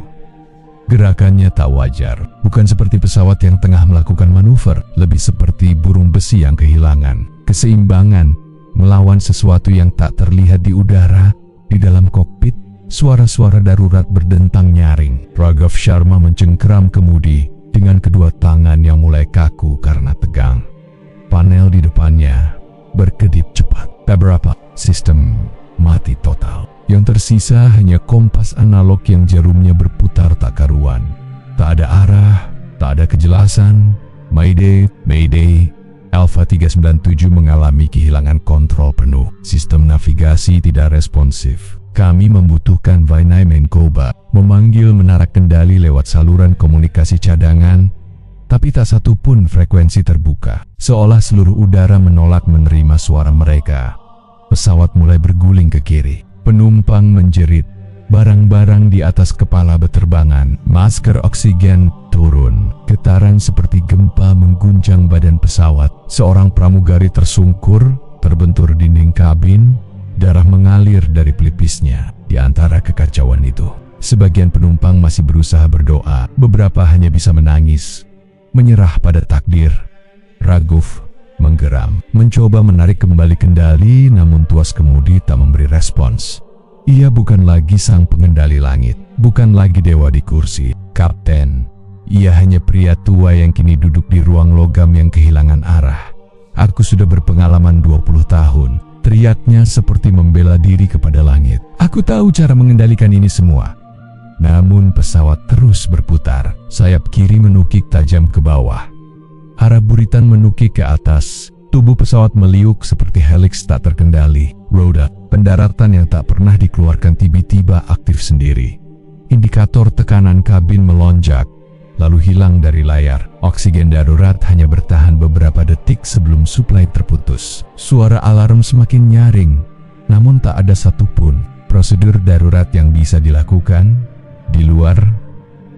Gerakannya tak wajar, bukan seperti pesawat yang tengah melakukan manuver, lebih seperti burung besi yang kehilangan keseimbangan, melawan sesuatu yang tak terlihat di udara. Di dalam kokpit, suara-suara darurat berdentang nyaring. Raghav Sharma mencengkeram kemudi dengan kedua tangan yang mulai kaku karena tegang. Panel di depannya berkedip cepat. Beberapa sistem mati total. Yang tersisa hanya kompas analog yang jarumnya berputar tak karuan. Tak ada arah, tak ada kejelasan. Mayday, Mayday. Alpha 397 mengalami kehilangan kontrol penuh. Sistem navigasi tidak responsif. Kami membutuhkan Vinay Menkoba memanggil menara kendali lewat saluran komunikasi cadangan, tapi tak satu pun frekuensi terbuka. Seolah seluruh udara menolak menerima suara mereka. Pesawat mulai berguling ke kiri. Penumpang menjerit. Barang-barang di atas kepala beterbangan. Masker oksigen turun. Getaran seperti gempa mengguncang badan pesawat. Seorang pramugari tersungkur, terbentur dinding kabin. Darah mengalir dari pelipisnya. Di antara kekacauan itu, sebagian penumpang masih berusaha berdoa. Beberapa hanya bisa menangis, menyerah pada takdir. Raghav menggeram, mencoba menarik kembali kendali, namun tuas kemudi tak memberi respons. Ia bukan lagi sang pengendali langit, bukan lagi dewa di kursi kapten. Ia hanya pria tua yang kini duduk di ruang logam yang kehilangan arah. Aku sudah berpengalaman 20 tahun, teriaknya seperti membela diri kepada langit. Aku tahu cara mengendalikan ini semua. Namun pesawat terus berputar. Sayap kiri menukik tajam ke bawah. Arah buritan menukik ke atas. Tubuh pesawat meliuk seperti heliks tak terkendali. Roda pendaratan yang tak pernah dikeluarkan tiba-tiba aktif sendiri. Indikator tekanan kabin melonjak, lalu hilang dari layar. Oksigen darurat hanya bertahan beberapa detik sebelum suplai terputus. Suara alarm semakin nyaring, namun tak ada satupun prosedur darurat yang bisa dilakukan. Di luar,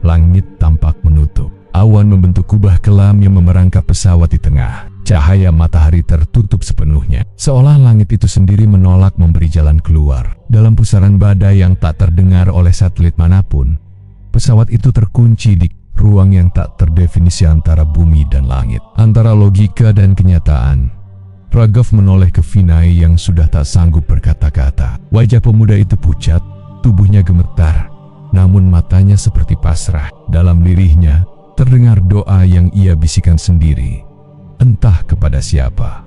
langit tampak menutup. Awan membentuk kubah kelam yang memerangkap pesawat di tengah. Cahaya matahari tertutup sepenuhnya, seolah langit itu sendiri menolak memberi jalan keluar. Dalam pusaran badai yang tak terdengar oleh satelit manapun, pesawat itu terkunci di ruang yang tak terdefinisi antara bumi dan langit, antara logika dan kenyataan. Raghav menoleh ke Vinay yang sudah tak sanggup berkata-kata. Wajah pemuda itu pucat, tubuhnya gemetar, namun matanya seperti pasrah. Dalam lirihnya terdengar doa yang ia bisikan sendiri, entah kepada siapa.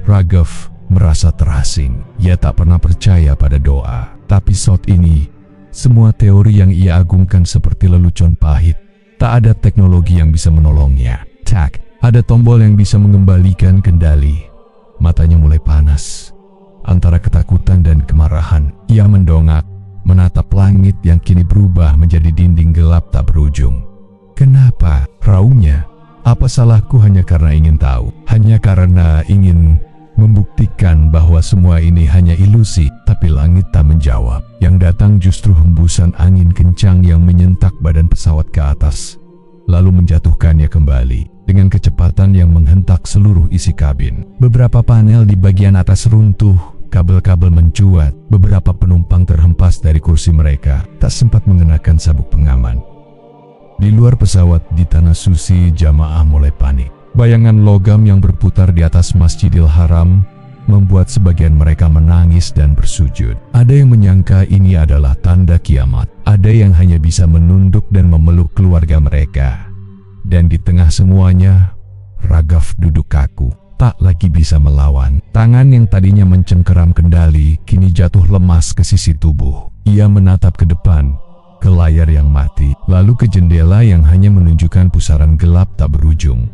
Raghav merasa terasing. Ia tak pernah percaya pada doa, tapi saat ini semua teori yang ia agungkan seperti lelucon pahit. Tak ada teknologi yang bisa menolongnya. Tak ada tombol yang bisa mengembalikan kendali. Matanya mulai panas. Antara ketakutan dan kemarahan, ia mendongak, menatap langit yang kini berubah menjadi dinding gelap tak berujung. Kenapa? Raungnya. Apa salahku hanya karena ingin tahu? Hanya karena ingin membuktikan bahwa semua ini hanya ilusi. Tapi langit tak menjawab. Yang datang justru hembusan angin kencang yang menyentak badan pesawat ke atas, lalu menjatuhkannya kembali dengan kecepatan yang menghentak seluruh isi kabin. Beberapa panel di bagian atas runtuh, kabel-kabel mencuat, beberapa penumpang terhempas dari kursi mereka, tak sempat mengenakan sabuk pengaman. Di luar pesawat di tanah suci, jamaah mulai panik. Bayangan logam yang berputar di atas Masjidil Haram membuat sebagian mereka menangis dan bersujud. Ada yang menyangka ini adalah tanda kiamat. Ada yang hanya bisa menunduk dan memeluk keluarga mereka. Dan di tengah semuanya, Raghav duduk kaku, tak lagi bisa melawan. Tangan yang tadinya mencengkeram kendali kini jatuh lemas ke sisi tubuh. Ia menatap ke depan, ke layar yang mati, lalu ke jendela yang hanya menunjukkan pusaran gelap tak berujung.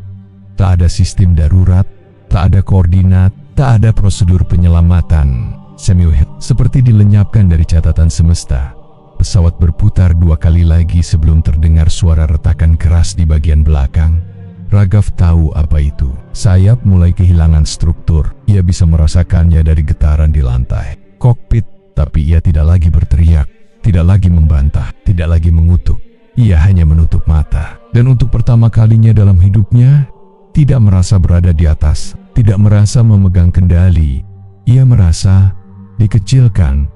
Tak ada sistem darurat, tak ada koordinat, tak ada prosedur penyelamatan. Seperti dilenyapkan dari catatan semesta. Pesawat berputar 2 kali lagi sebelum terdengar suara retakan keras di bagian belakang. Raghav tahu apa itu. Sayap mulai kehilangan struktur. Ia bisa merasakannya dari getaran di lantai kokpit, tapi ia tidak lagi berteriak, tidak lagi membantah, tidak lagi mengutuk. Ia hanya menutup mata. Dan untuk pertama kalinya dalam hidupnya, tidak merasa berada di atas, tidak merasa memegang kendali. Ia merasa dikecilkan.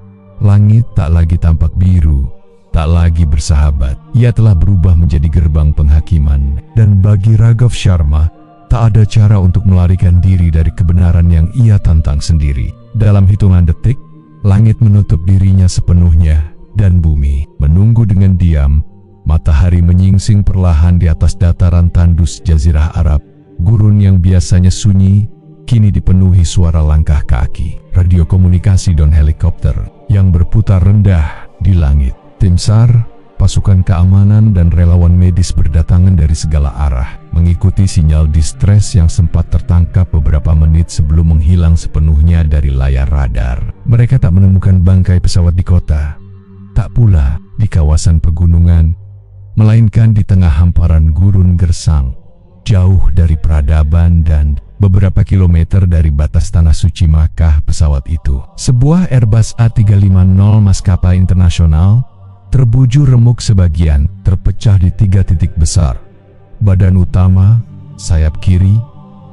Langit tak lagi tampak biru, tak lagi bersahabat. Ia telah berubah menjadi gerbang penghakiman. Dan bagi Raghav Sharma, tak ada cara untuk melarikan diri dari kebenaran yang ia tantang sendiri. Dalam hitungan detik, langit menutup dirinya sepenuhnya, dan bumi menunggu dengan diam. Matahari menyingsing perlahan di atas dataran tandus Jazirah Arab. Gurun yang biasanya sunyi, kini dipenuhi suara langkah kaki, radio komunikasi dan helikopter yang berputar rendah di langit. Tim SAR, pasukan keamanan dan relawan medis berdatangan dari segala arah, mengikuti sinyal distres yang sempat tertangkap beberapa menit sebelum menghilang sepenuhnya dari layar radar. Mereka tak menemukan bangkai pesawat di kota, tak pula di kawasan pegunungan, melainkan di tengah hamparan gurun gersang, jauh dari peradaban dan beberapa kilometer dari batas tanah suci Makkah. Pesawat itu, sebuah Airbus A350 maskapai internasional, terbujur remuk sebagian, terpecah di 3 titik besar: badan utama, sayap kiri,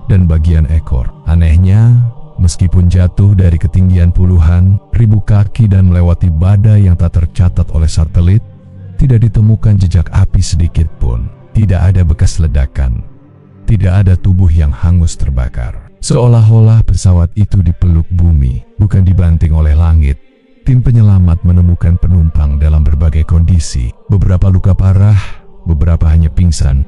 dan bagian ekor. Anehnya, meskipun jatuh dari ketinggian puluhan ribu kaki dan melewati badai yang tak tercatat oleh satelit, tidak ditemukan jejak api sedikit pun. Tidak ada bekas ledakan. Tidak ada tubuh yang hangus terbakar. Seolah-olah pesawat itu dipeluk bumi, bukan dibanting oleh langit. Tim penyelamat menemukan penumpang dalam berbagai kondisi. Beberapa luka parah, beberapa hanya pingsan.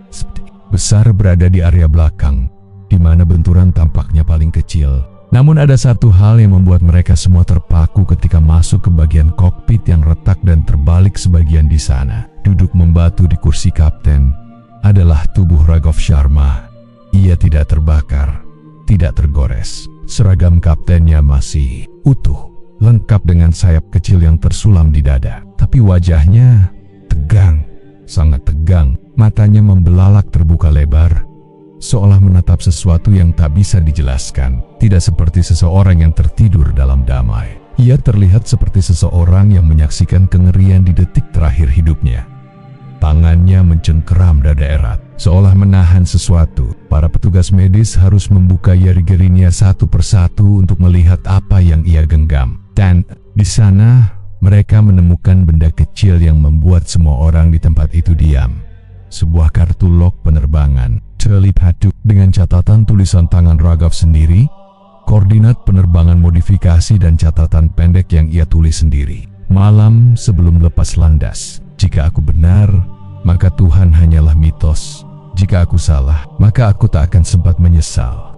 Besar berada di area belakang, di mana benturan tampaknya paling kecil. Namun ada satu hal yang membuat mereka semua terpaku ketika masuk ke bagian kokpit yang retak dan terbalik sebagian di sana. Duduk membatu di kursi kapten adalah tubuh Raghav Sharma. Ia tidak terbakar, tidak tergores. Seragam kaptennya masih utuh, lengkap dengan sayap kecil yang tersulam di dada. Tapi wajahnya tegang, sangat tegang. Matanya membelalak terbuka lebar, seolah menatap sesuatu yang tak bisa dijelaskan. Tidak seperti seseorang yang tertidur dalam damai. Ia terlihat seperti seseorang yang menyaksikan kengerian di detik terakhir hidupnya. Tangannya mencengkeram dada erat, seolah menahan sesuatu. Para petugas medis harus membuka jari-jarinya satu persatu untuk melihat apa yang ia genggam. Dan di sana, mereka menemukan benda kecil yang membuat semua orang di tempat itu diam. Sebuah kartu log penerbangan, telepatu dengan catatan tulisan tangan Raghav sendiri, koordinat penerbangan modifikasi dan catatan pendek yang ia tulis sendiri. Malam sebelum lepas landas. Jika aku benar, maka Tuhan hanyalah mitos. Jika aku salah, maka aku tak akan sempat menyesal.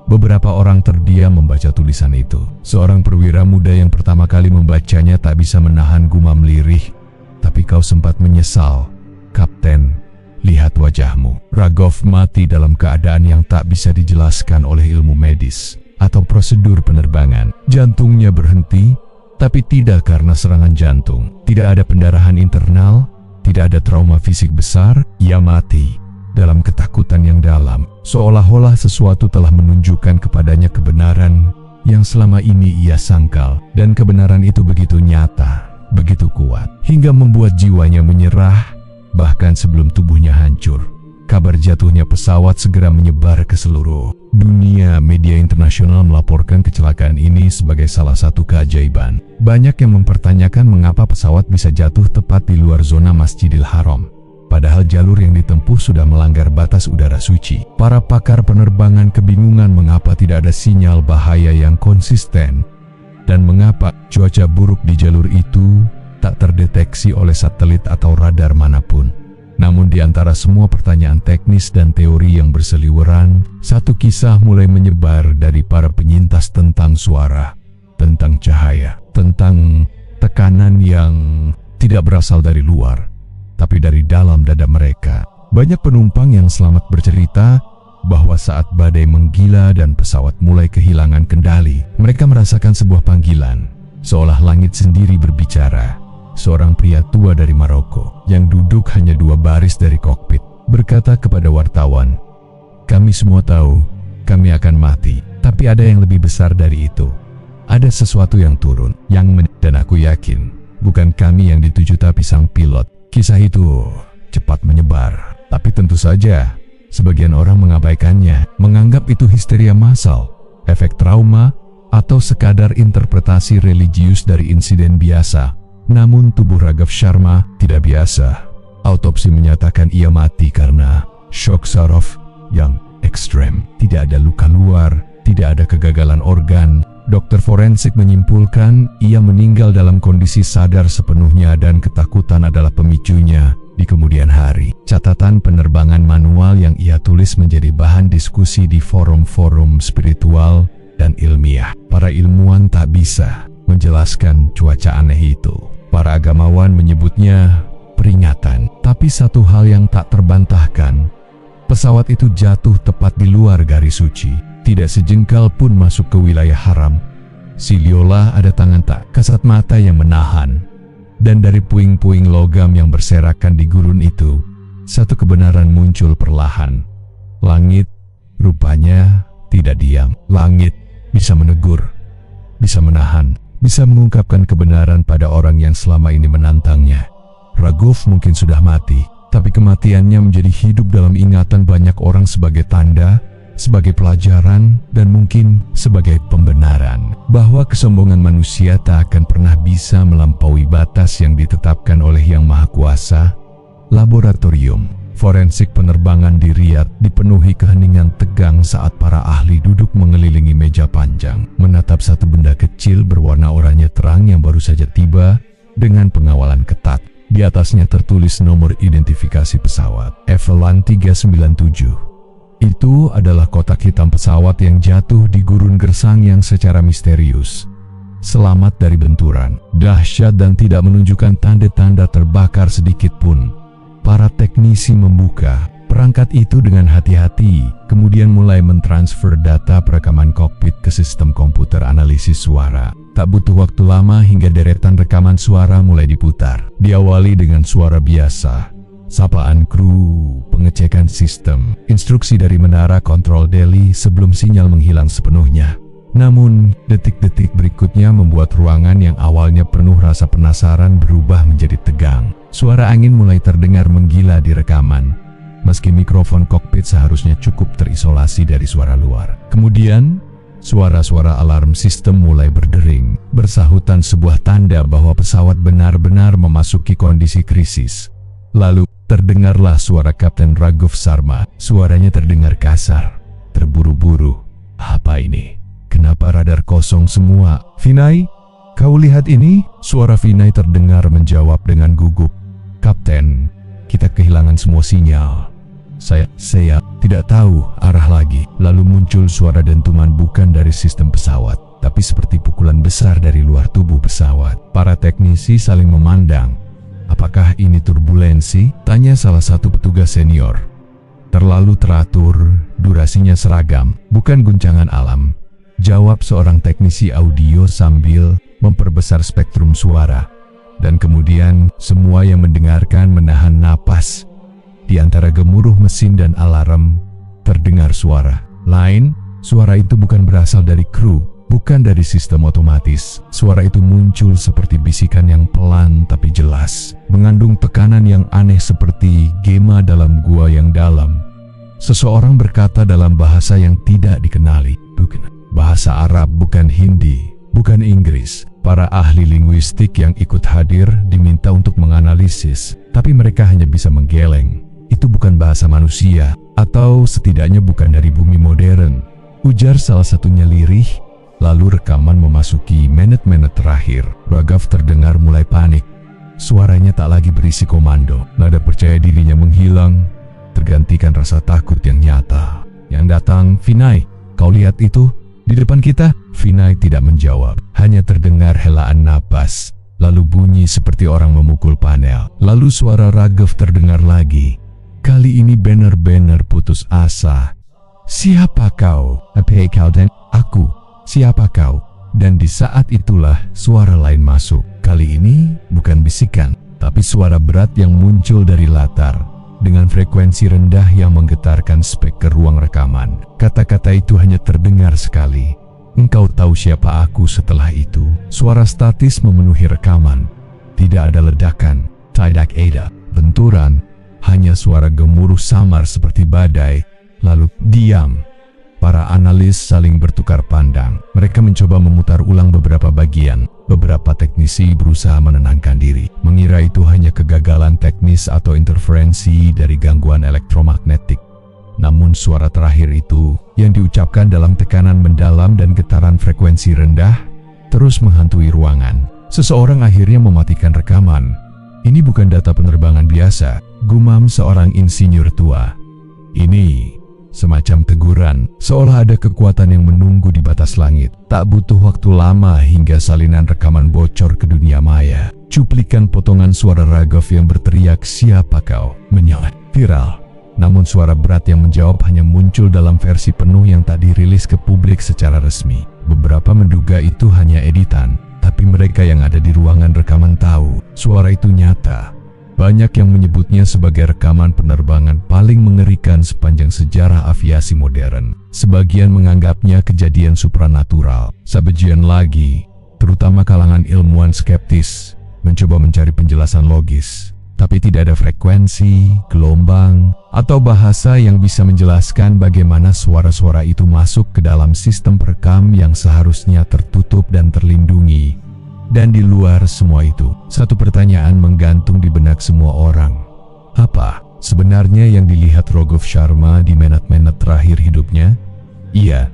Beberapa orang terdiam membaca tulisan itu. Seorang perwira muda yang pertama kali membacanya tak bisa menahan gumam lirih. Tapi kau sempat menyesal, Kapten. Lihat wajahmu. Raghav mati dalam keadaan yang tak bisa dijelaskan oleh ilmu medis atau prosedur penerbangan. Jantungnya berhenti, tapi tidak karena serangan jantung. Tidak ada pendarahan internal, tidak ada trauma fisik besar. Ia mati dalam ketakutan yang dalam, seolah-olah sesuatu telah menunjukkan kepadanya kebenaran yang selama ini ia sangkal. Dan kebenaran itu begitu nyata, begitu kuat, hingga membuat jiwanya menyerah. Bahkan sebelum tubuhnya hancur, kabar jatuhnya pesawat segera menyebar ke seluruh dunia. Media internasional melaporkan kecelakaan ini sebagai salah satu keajaiban. Banyak yang mempertanyakan mengapa pesawat bisa jatuh tepat di luar zona Masjidil Haram, padahal jalur yang ditempuh sudah melanggar batas udara suci. Para pakar penerbangan kebingungan mengapa tidak ada sinyal bahaya yang konsisten, dan mengapa cuaca buruk di jalur itu tak terdeteksi oleh satelit atau radar manapun. Namun di antara semua pertanyaan teknis dan teori yang berseliweran, satu kisah mulai menyebar dari para penyintas tentang suara, tentang cahaya, tentang tekanan yang tidak berasal dari luar, tapi dari dalam dada mereka. Banyak penumpang yang selamat bercerita bahwa saat badai menggila dan pesawat mulai kehilangan kendali, mereka merasakan sebuah panggilan, seolah langit sendiri berbicara. Seorang pria tua dari Maroko yang duduk hanya 2 baris dari kokpit berkata kepada wartawan, "Kami semua tahu kami akan mati, tapi ada yang lebih besar dari itu. Ada sesuatu yang turun, dan aku yakin bukan kami yang dituju tapi sang pilot." Kisah itu cepat menyebar, tapi tentu saja sebagian orang mengabaikannya, menganggap itu histeria massal, efek trauma, atau sekadar interpretasi religius dari insiden biasa. Namun tubuh Raghav Sharma tidak biasa. Autopsi menyatakan ia mati karena shock saraf yang ekstrem. Tidak ada luka luar, tidak ada kegagalan organ. Dokter forensik menyimpulkan ia meninggal dalam kondisi sadar sepenuhnya dan ketakutan adalah pemicunya. Di kemudian hari, catatan penerbangan manual yang ia tulis menjadi bahan diskusi di forum-forum spiritual dan ilmiah. Para ilmuwan tak bisa menjelaskan cuaca aneh itu. Para agamawan menyebutnya peringatan. Tapi satu hal yang tak terbantahkan, pesawat itu jatuh tepat di luar garis suci. Tidak sejengkal pun masuk ke wilayah haram. Siliolah ada tangan tak kasat mata yang menahan. Dan dari puing-puing logam yang berserakan di gurun itu, satu kebenaran muncul perlahan. Langit rupanya tidak diam. Langit bisa menegur, bisa menahan, bisa mengungkapkan kebenaran pada orang yang selama ini menantangnya. Raghav mungkin sudah mati, tapi kematiannya menjadi hidup dalam ingatan banyak orang sebagai tanda, sebagai pelajaran, dan mungkin sebagai pembenaran bahwa kesombongan manusia tak akan pernah bisa melampaui batas yang ditetapkan oleh Yang Maha Kuasa. Laboratorium forensik penerbangan di Riyadh dipenuhi keheningan tegang saat para ahli duduk mengelilingi meja panjang, menatap satu benda kecil berwarna oranye terang yang baru saja tiba dengan pengawalan ketat. Di atasnya tertulis nomor identifikasi pesawat, Evelan 397. Itu adalah kotak hitam pesawat yang jatuh di gurun gersang yang secara misterius selamat dari benturan dahsyat dan tidak menunjukkan tanda-tanda terbakar sedikit pun. Para teknisi membuka Perangkat itu dengan hati-hati kemudian mulai mentransfer data perekaman kokpit ke sistem komputer analisis suara. Tak butuh waktu lama hingga deretan rekaman suara mulai diputar. Diawali dengan suara biasa, sapaan kru, pengecekan sistem, instruksi dari menara kontrol Delhi sebelum sinyal menghilang sepenuhnya. Namun, detik-detik berikutnya membuat ruangan yang awalnya penuh rasa penasaran berubah menjadi tegang. Suara angin mulai terdengar menggila di rekaman, meski mikrofon kokpit seharusnya cukup terisolasi dari suara luar. Kemudian, suara-suara alarm sistem mulai berdering, bersahutan sebuah tanda bahwa pesawat benar-benar memasuki kondisi krisis. Lalu, terdengarlah suara Kapten Raghov Sharma. Suaranya terdengar kasar, terburu-buru. Apa ini? Kenapa radar kosong semua? Vinay, kau lihat ini? Suara Vinay terdengar menjawab dengan gugup. Kapten, kita kehilangan semua sinyal. Saya tidak tahu arah lagi. Lalu muncul suara dentuman bukan dari sistem pesawat, tapi seperti pukulan besar dari luar tubuh pesawat. Para teknisi saling memandang. Apakah ini turbulensi? Tanya salah satu petugas senior. Terlalu teratur, durasinya seragam, bukan guncangan alam. Jawab seorang teknisi audio sambil memperbesar spektrum suara. Dan kemudian semua yang mendengarkan menahan napas. Di antara gemuruh mesin dan alarm, terdengar suara lain. Suara itu bukan berasal dari kru, bukan dari sistem otomatis. Suara itu muncul seperti bisikan yang pelan tapi jelas, mengandung tekanan yang aneh seperti gema dalam gua yang dalam. Seseorang berkata dalam bahasa yang tidak dikenali, bukan bahasa Arab, bukan Hindi, bukan Inggris. Para ahli linguistik yang ikut hadir diminta untuk menganalisis, tapi mereka hanya bisa menggeleng. Itu bukan bahasa manusia, atau setidaknya bukan dari bumi modern, ujar salah satunya lirih. Lalu rekaman memasuki menit-menit terakhir. Raghov terdengar mulai panik. Suaranya tak lagi berisi komando. Nada percaya dirinya menghilang, tergantikan rasa takut yang nyata. Yang datang, Vinay, kau lihat itu? Di depan kita? Vinay tidak menjawab, hanya terdengar helaan napas, lalu bunyi seperti orang memukul panel. Lalu suara Raghov terdengar lagi. Kali ini benar-benar putus asa. Siapa kau? Apa kau dan aku? Siapa kau? Dan di saat itulah suara lain masuk. Kali ini bukan bisikan, tapi suara berat yang muncul dari latar, dengan frekuensi rendah yang menggetarkan speaker ruang rekaman. Kata-kata itu hanya terdengar sekali. Engkau tahu siapa aku setelah itu? Suara statis memenuhi rekaman. Tidak ada ledakan, tidak ada benturan, hanya suara gemuruh samar seperti badai. Lalu diam. Para analis saling bertukar pandang. Mereka mencoba memutar ulang beberapa bagian. Beberapa teknisi berusaha menenangkan diri, mengira itu hanya kegagalan teknis atau interferensi dari gangguan elektromagnetik. Namun suara terakhir itu, yang diucapkan dalam tekanan mendalam dan getaran frekuensi rendah, terus menghantui ruangan. Seseorang akhirnya mematikan rekaman. Ini bukan data penerbangan biasa, gumam seorang insinyur tua. Ini semacam teguran, seolah ada kekuatan yang menunggu di batas langit. Tak butuh waktu lama hingga salinan rekaman bocor ke dunia maya. Cuplikan potongan suara Raghov yang berteriak, "Siapa kau?" menyelat viral. Namun suara berat yang menjawab hanya muncul dalam versi penuh yang tak dirilis ke publik secara resmi. Beberapa menduga itu hanya editan, tapi mereka yang ada di ruangan rekaman tahu suara itu nyata. Banyak yang menyebutnya sebagai rekaman penerbangan paling mengerikan sepanjang sejarah aviasi modern. Sebagian menganggapnya kejadian supranatural. Sebagian lagi, terutama kalangan ilmuwan skeptis, mencoba mencari penjelasan logis. Tapi tidak ada frekuensi, gelombang, atau bahasa yang bisa menjelaskan bagaimana suara-suara itu masuk ke dalam sistem perekam yang seharusnya tertutup dan terlindungi. Dan di luar semua itu, satu pertanyaan menggantung di benak semua orang. Apa sebenarnya yang dilihat Raghov Sharma di menit-menit terakhir hidupnya? Ia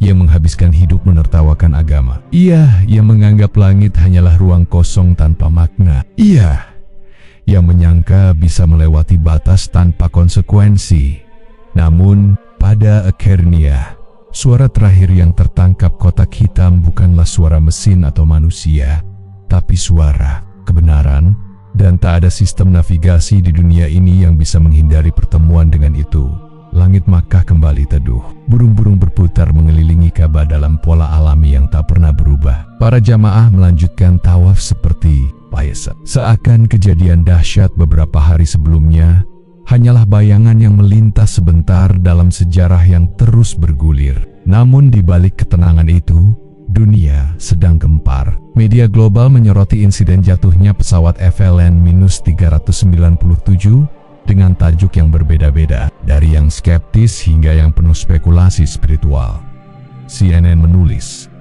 menghabiskan hidup menertawakan agama. Ia menganggap langit hanyalah ruang kosong tanpa makna. Ia menyangka bisa melewati batas tanpa konsekuensi. Namun, pada akhirnya, suara terakhir yang tertangkap kotak hitam bukanlah suara mesin atau manusia, tapi suara kebenaran Dan tak ada sistem navigasi di dunia ini yang bisa menghindari pertemuan dengan itu. Langit Makkah kembali teduh. Burung-burung berputar mengelilingi Ka'bah dalam pola alami yang tak pernah berubah. Para jamaah melanjutkan tawaf seperti biasa. Seakan kejadian dahsyat beberapa hari sebelumnya hanyalah bayangan yang melintas sebentar dalam sejarah yang terus bergulir. Namun di balik ketenangan itu, dunia sedang gempar. Media global menyoroti insiden jatuhnya pesawat FLN-397 dengan tajuk yang berbeda-beda, dari yang skeptis hingga yang penuh spekulasi spiritual. CNN menulis,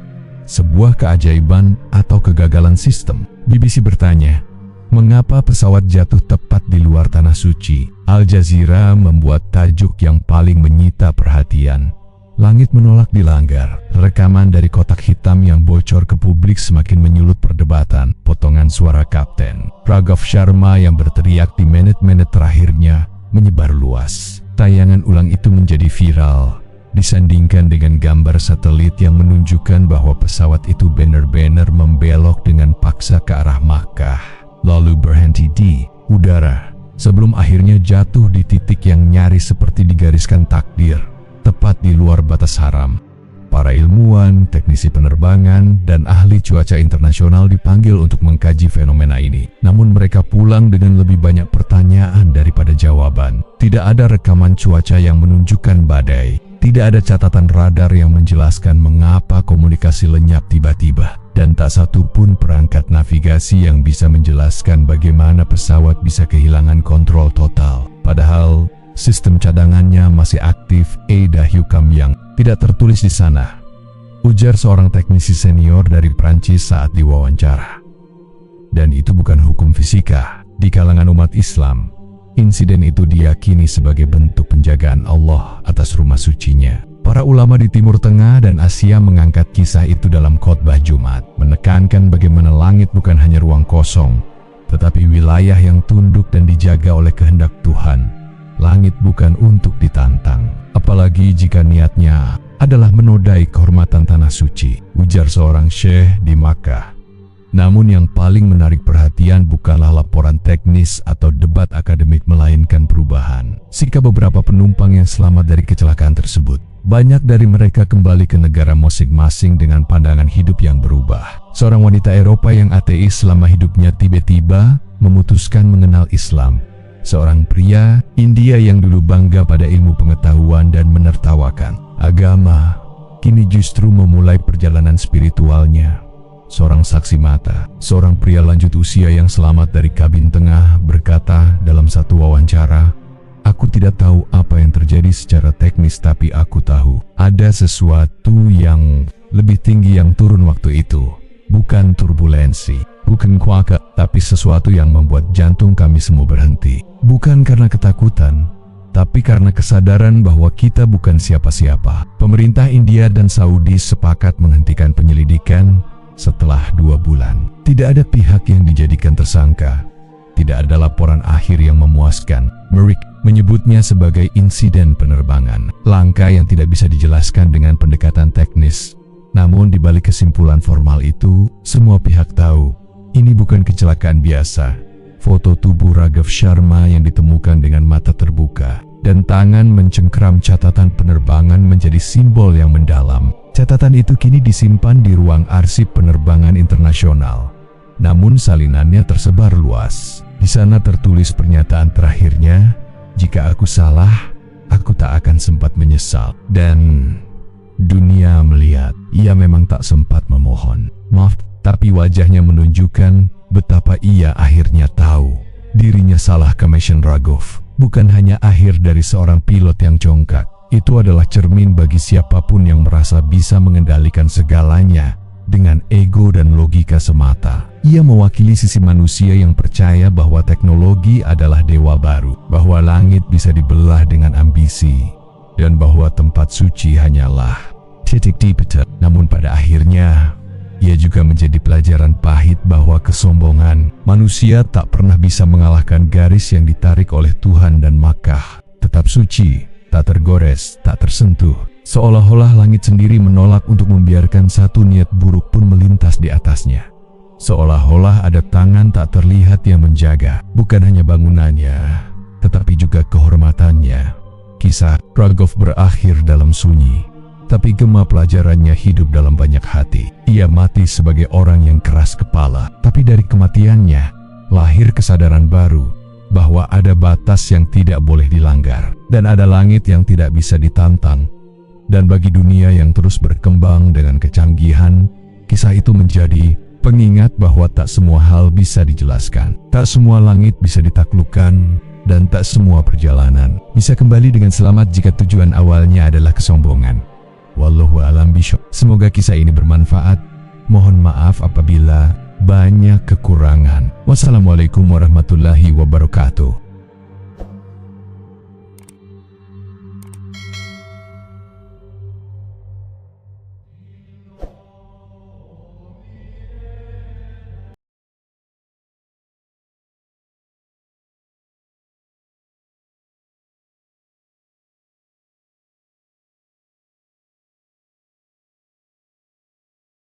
sebuah keajaiban atau kegagalan sistem. BBC bertanya, mengapa pesawat jatuh tepat di luar tanah suci? Al Jazeera membuat tajuk yang paling menyita perhatian. Langit menolak dilanggar. Rekaman dari kotak hitam yang bocor ke publik semakin menyulut perdebatan. Potongan suara Kapten Raghav Sharma yang berteriak di menit-menit terakhirnya menyebar luas. Tayangan ulang itu menjadi viral, disandingkan dengan gambar satelit yang menunjukkan bahwa pesawat itu benar-benar membelok dengan paksa ke arah Makkah, lalu berhenti di udara, sebelum akhirnya jatuh di titik yang nyaris seperti digariskan takdir, tepat di luar batas haram. Para ilmuwan, teknisi penerbangan, dan ahli cuaca internasional dipanggil untuk mengkaji fenomena ini. Namun mereka pulang dengan lebih banyak pertanyaan daripada jawaban. Tidak ada rekaman cuaca yang menunjukkan badai. Tidak ada catatan radar yang menjelaskan mengapa komunikasi lenyap tiba-tiba. Dan tak satu pun perangkat navigasi yang bisa menjelaskan bagaimana pesawat bisa kehilangan kontrol total. Padahal sistem cadangannya masih aktif. Ada hukam yang tidak tertulis di sana, ujar seorang teknisi senior dari Prancis saat diwawancara. Dan itu bukan hukum fisika. Di kalangan umat Islam, insiden itu diyakini sebagai bentuk penjagaan Allah atas rumah sucinya. Para ulama di Timur Tengah dan Asia mengangkat kisah itu dalam khotbah Jumat, menekankan bagaimana langit bukan hanya ruang kosong, tetapi wilayah yang tunduk dan dijaga oleh kehendak Tuhan. Langit bukan untuk ditantang, apalagi jika niatnya adalah menodai kehormatan tanah suci, ujar seorang syekh di Makkah. Namun yang paling menarik perhatian bukanlah laporan teknis atau debat akademik, melainkan perubahan sikap beberapa penumpang yang selamat dari kecelakaan tersebut. Banyak dari mereka kembali ke negara masing-masing dengan pandangan hidup yang berubah. Seorang wanita Eropa yang ateis selama hidupnya tiba-tiba memutuskan mengenal Islam. Seorang pria India yang dulu bangga pada ilmu pengetahuan dan menertawakan agama, kini justru memulai perjalanan spiritualnya. Seorang saksi mata, seorang pria lanjut usia yang selamat dari kabin tengah, berkata dalam satu wawancara, "Aku tidak tahu apa yang terjadi secara teknis, tapi aku tahu ada sesuatu yang lebih tinggi yang turun waktu itu. Bukan turbulensi, bukan kuaka, tapi sesuatu yang membuat jantung kami semua berhenti. Bukan karena ketakutan, tapi karena kesadaran bahwa kita bukan siapa-siapa." Pemerintah India dan Saudi sepakat menghentikan penyelidikan setelah 2 bulan. Tidak ada pihak yang dijadikan tersangka. Tidak ada laporan akhir yang memuaskan. Merrick menyebutnya sebagai insiden penerbangan, langkah yang tidak bisa dijelaskan dengan pendekatan teknis. Namun di balik kesimpulan formal itu, semua pihak tahu ini bukan kecelakaan biasa. Foto tubuh Raghav Sharma yang ditemukan dengan mata terbuka dan tangan mencengkram catatan penerbangan menjadi simbol yang mendalam. Catatan itu kini disimpan di ruang arsip penerbangan internasional. Namun salinannya tersebar luas. Di sana tertulis pernyataan terakhirnya, "Jika aku salah, aku tak akan sempat menyesal." Dan dunia melihat ia memang tak sempat memohon maaf, tapi wajahnya menunjukkan betapa ia akhirnya tahu dirinya salah. Commission Raghav bukan hanya akhir dari seorang pilot yang congkak. Itu adalah cermin bagi siapapun yang merasa bisa mengendalikan segalanya dengan ego dan logika semata. Ia mewakili sisi manusia yang percaya bahwa teknologi adalah dewa baru, bahwa langit bisa dibelah dengan ambisi, dan bahwa tempat suci hanyalah titik di peta. Namun pada akhirnya, ia juga menjadi pelajaran pahit bahwa kesombongan manusia tak pernah bisa mengalahkan garis yang ditarik oleh Tuhan dan Makkah. Tetap suci, tak tergores, tak tersentuh. Seolah-olah langit sendiri menolak untuk membiarkan satu niat buruk pun melintas di atasnya. seolah-olah ada tangan tak terlihat yang menjaga, bukan hanya bangunannya, tetapi juga kehormatannya. Kisah Rogov berakhir dalam sunyi, tapi gema pelajarannya hidup dalam banyak hati. Ia mati sebagai orang yang keras kepala, tapi dari kematiannya lahir kesadaran baru bahwa ada batas yang tidak boleh dilanggar, dan ada langit yang tidak bisa ditantang. Dan bagi dunia yang terus berkembang dengan kecanggihan, kisah itu menjadi pengingat bahwa tak semua hal bisa dijelaskan, tak semua langit bisa ditaklukkan, dan tak semua perjalanan bisa kembali dengan selamat jika tujuan awalnya adalah kesombongan. Wallahu a'lam bishawab. Semoga kisah ini bermanfaat. Mohon maaf apabila banyak kekurangan. Wassalamualaikum warahmatullahi wabarakatuh.